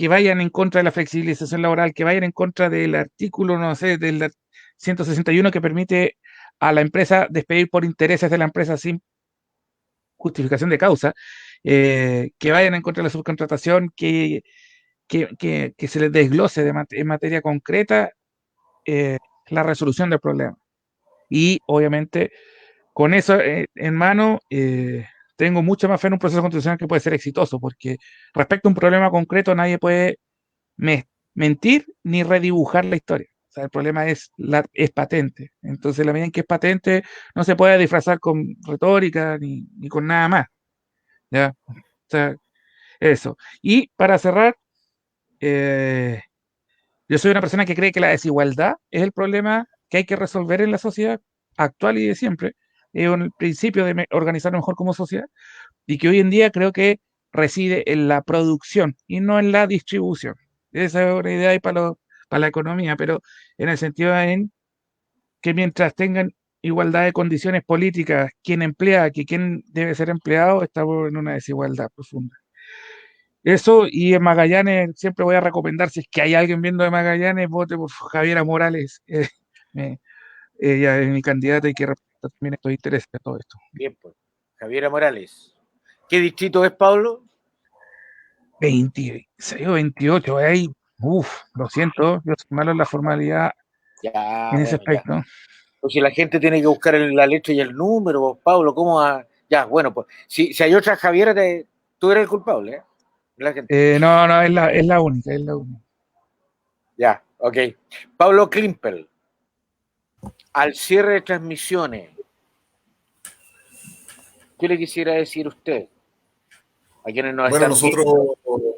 vayan en contra de la flexibilización laboral, que vayan en contra del artículo, no sé, del 161 que permite a la empresa despedir por intereses de la empresa sin justificación de causa, que vayan en contra de la subcontratación, que se les desglose en materia concreta la resolución del problema. Y obviamente con eso en mano, tengo mucha más fe en un proceso constitucional que puede ser exitoso, porque respecto a un problema concreto nadie puede mentir ni redibujar la historia. O sea, el problema es patente. Entonces, la medida en que es patente, no se puede disfrazar con retórica ni con nada más. ¿Ya? O sea, eso. Y para cerrar, eh, yo soy una persona que cree que la desigualdad es el problema que hay que resolver en la sociedad actual y de siempre. Es el principio de organizarnos mejor como sociedad y que hoy en día creo que reside en la producción y no en la distribución. Esa es una idea ahí para la economía, pero en el sentido en que mientras tengan igualdad de condiciones políticas, quien emplea, que quien debe ser empleado, estamos en una desigualdad profunda. Eso, y en Magallanes siempre voy a recomendar, si es que hay alguien viendo de Magallanes, vote por Javiera Morales. Me- Ella es mi candidata y que representa también estos intereses de todo esto. Bien, pues. Javiera Morales. ¿Qué distrito es, Pablo? 26 o 28, ahí, lo siento, yo soy malo en la formalidad Ya, en ese bueno, ya. aspecto. Pues si la gente tiene que buscar la letra y el número, pues, Pablo, ¿cómo va? Ya, bueno, pues, si hay otra Javiera, tú eres el culpable, ¿eh? La gente. No, es la única, es la única. Ya, ok. Pablo Klimpel, al cierre de transmisiones, ¿qué le quisiera decir usted a quienes nos Bueno, están nosotros viendo?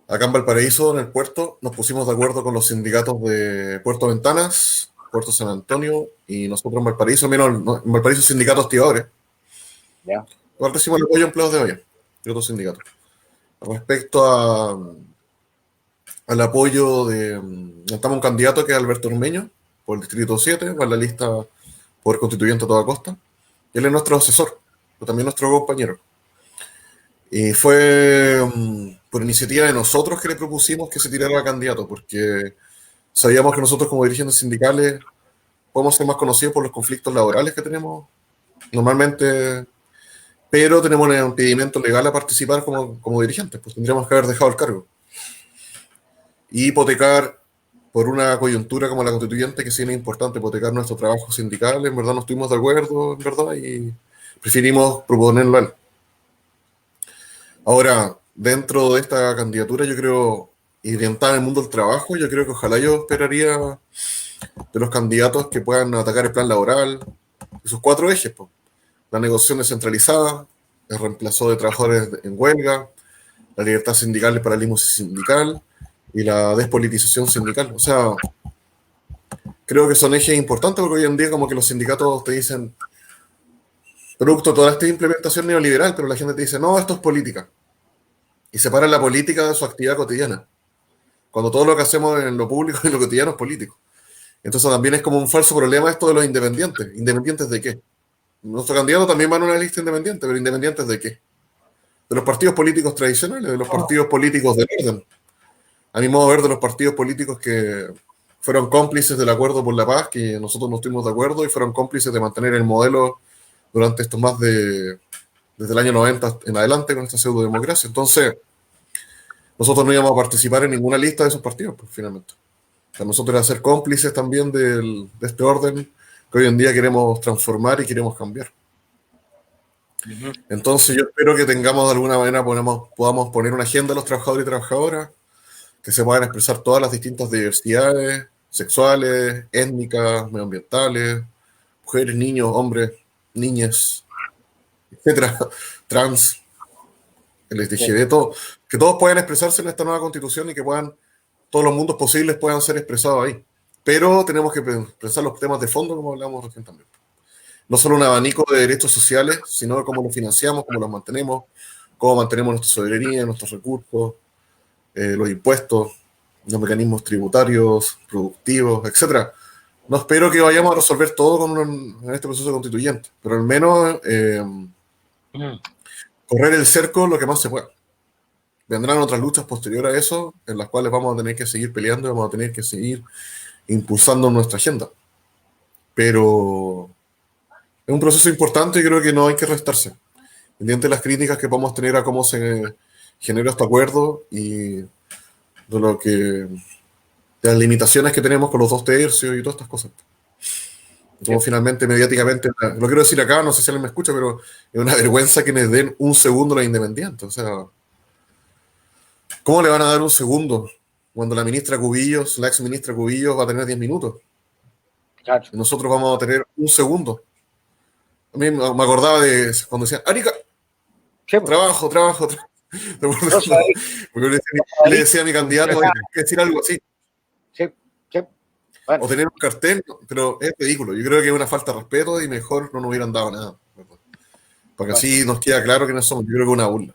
acá en Valparaíso, en el puerto, nos pusimos de acuerdo con los sindicatos de Puerto Ventanas, Puerto San Antonio y nosotros en Valparaíso, menos en Valparaíso sindicatos activadores. Ya, Igual recibimos el apoyo de empleados de olla y otros sindicatos. Respecto al apoyo estamos un candidato que es Alberto Ormeño, por el Distrito 7, va en la lista Poder Constituyente a toda costa. Él es nuestro asesor, pero también nuestro compañero. Y fue por iniciativa de nosotros que le propusimos que se tirara a candidato, porque sabíamos que nosotros como dirigentes sindicales podemos ser más conocidos por los conflictos laborales que tenemos normalmente, pero tenemos un impedimento legal a participar como dirigentes, pues tendríamos que haber dejado el cargo. Y hipotecar por una coyuntura como la constituyente, que sí es importante hipotecar nuestro trabajo sindical, en verdad no estuvimos de acuerdo, en verdad, y preferimos proponerlo a él. Ahora, dentro de esta candidatura, yo creo, y orientada en el mundo del trabajo, yo creo que ojalá yo esperaría de los candidatos que puedan atacar el plan laboral y sus 4 ejes, pues. La negociación descentralizada, el reemplazo de trabajadores en huelga, la libertad sindical, el paralelismo sindical y la despolitización sindical. O sea, creo que son ejes importantes porque hoy en día como que los sindicatos te dicen, producto de toda esta implementación neoliberal, pero la gente te dice, no, esto es política. Y separan la política de su actividad cotidiana. Cuando todo lo que hacemos en lo público y en lo cotidiano es político. Entonces también es como un falso problema esto de los independientes. ¿Independientes de qué? Nuestro candidato también va en una lista independiente, pero ¿independientes de qué? De los partidos políticos tradicionales, de los partidos políticos del orden. A mi modo de ver, de los partidos políticos que fueron cómplices del acuerdo por la paz, que nosotros no estuvimos de acuerdo, y fueron cómplices de mantener el modelo durante estos desde el año 90 en adelante con esta pseudodemocracia. Entonces, nosotros no íbamos a participar en ninguna lista de esos partidos, pues, finalmente. O sea, nosotros era ser cómplices también de este orden que hoy en día queremos transformar y queremos cambiar. Entonces yo espero que tengamos de alguna manera, podamos poner una agenda a los trabajadores y trabajadoras, que se puedan expresar todas las distintas diversidades sexuales, étnicas, medioambientales, mujeres, niños, hombres, niñas, etcétera, trans, LGTB, todo, que todos puedan expresarse en esta nueva constitución y que todos los mundos posibles puedan ser expresados ahí. Pero tenemos que pensar los temas de fondo, como hablábamos recién también. No solo un abanico de derechos sociales, sino cómo los financiamos, cómo los mantenemos, cómo mantenemos nuestra soberanía, nuestros recursos, los impuestos, los mecanismos tributarios, productivos, etcétera. No espero que vayamos a resolver todo en este proceso constituyente, pero al menos correr el cerco lo que más se pueda. Vendrán otras luchas posteriores a eso, en las cuales vamos a tener que seguir peleando y vamos a tener que seguir impulsando nuestra agenda. Pero es un proceso importante y creo que no hay que restarse. Independientemente de las críticas que podamos tener a cómo se genera este acuerdo y de las limitaciones que tenemos con los 2 tercios y todas estas cosas. Como finalmente, mediáticamente, lo quiero decir acá, no sé si alguien me escucha, pero es una vergüenza que les den un segundo a los independientes. O sea, ¿cómo le van a dar un segundo cuando la ministra Cubillos, la ex ministra Cubillos, va a tener 10 minutos. Claro. Y nosotros vamos a tener un segundo. A mí me acordaba de cuando decían, Arica, Sí, pues. trabajo. No sabéis, Porque le decía a mi candidato, "Oye, hay que decir algo así. sí, sí. Bueno, O tener un cartel, pero es ridículo. Yo creo que es una falta de respeto y mejor no nos hubieran dado nada. Porque así nos queda claro que no somos. Yo creo que es una burla.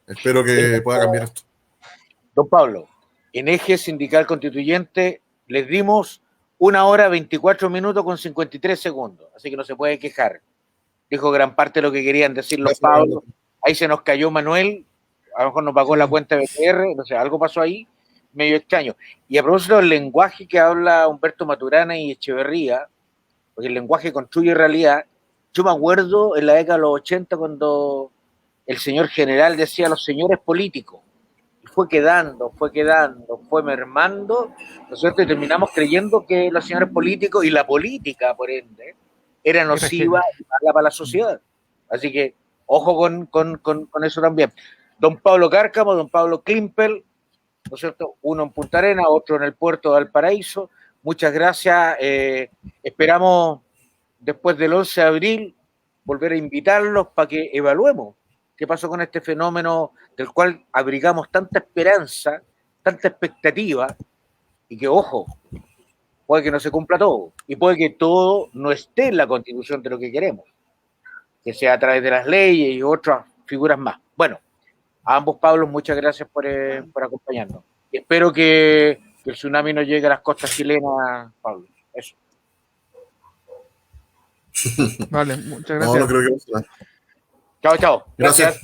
Espero que pueda cambiar esto. don Pablo, en Eje Sindical Constituyente les dimos 1 hora 24 minutos con 53 segundos, así que no se puede quejar. Dijo gran parte de lo que querían decir los Gracias, Pablos. Ahí se nos cayó Manuel, a lo mejor nos pagó la cuenta de BTR, no sé, algo pasó ahí, medio extraño. Y a propósito del lenguaje que habla Humberto Maturana y Echeverría, porque el lenguaje construye realidad, yo me acuerdo en la década de los 80 cuando el señor general decía a los señores políticos, y fue quedando, fue mermando, ¿no es cierto? Y terminamos creyendo que los señores políticos y la política, por ende, era nociva y mala para la sociedad. Así que, ojo con eso también. Don Pablo Cárcamo, don Pablo Klimpel, ¿no es cierto? Uno en Punta Arenas, otro en el puerto de Valparaíso. Muchas gracias. Esperamos, después del 11 de abril, volver a invitarlos para que evaluemos qué pasó con este fenómeno del cual abrigamos tanta esperanza, tanta expectativa, y que, ojo, puede que no se cumpla todo, y puede que todo no esté en la Constitución de lo que queremos, que sea a través de las leyes y otras figuras más. Bueno, a ambos Pablos, muchas gracias por acompañarnos. Y espero que el tsunami no llegue a las costas chilenas, Pablo. Eso. Vale, muchas No, gracias. no creo que pase nada. Chao, chao. Gracias.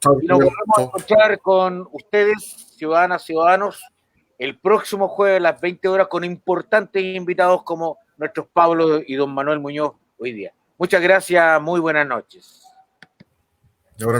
Chao, Y nos volvemos a chao. encontrar con ustedes, ciudadanas, ciudadanos, el próximo jueves a las 20 horas con importantes invitados como nuestros Pablo y don Manuel Muñoz hoy día. Muchas gracias, muy buenas noches. Y ahora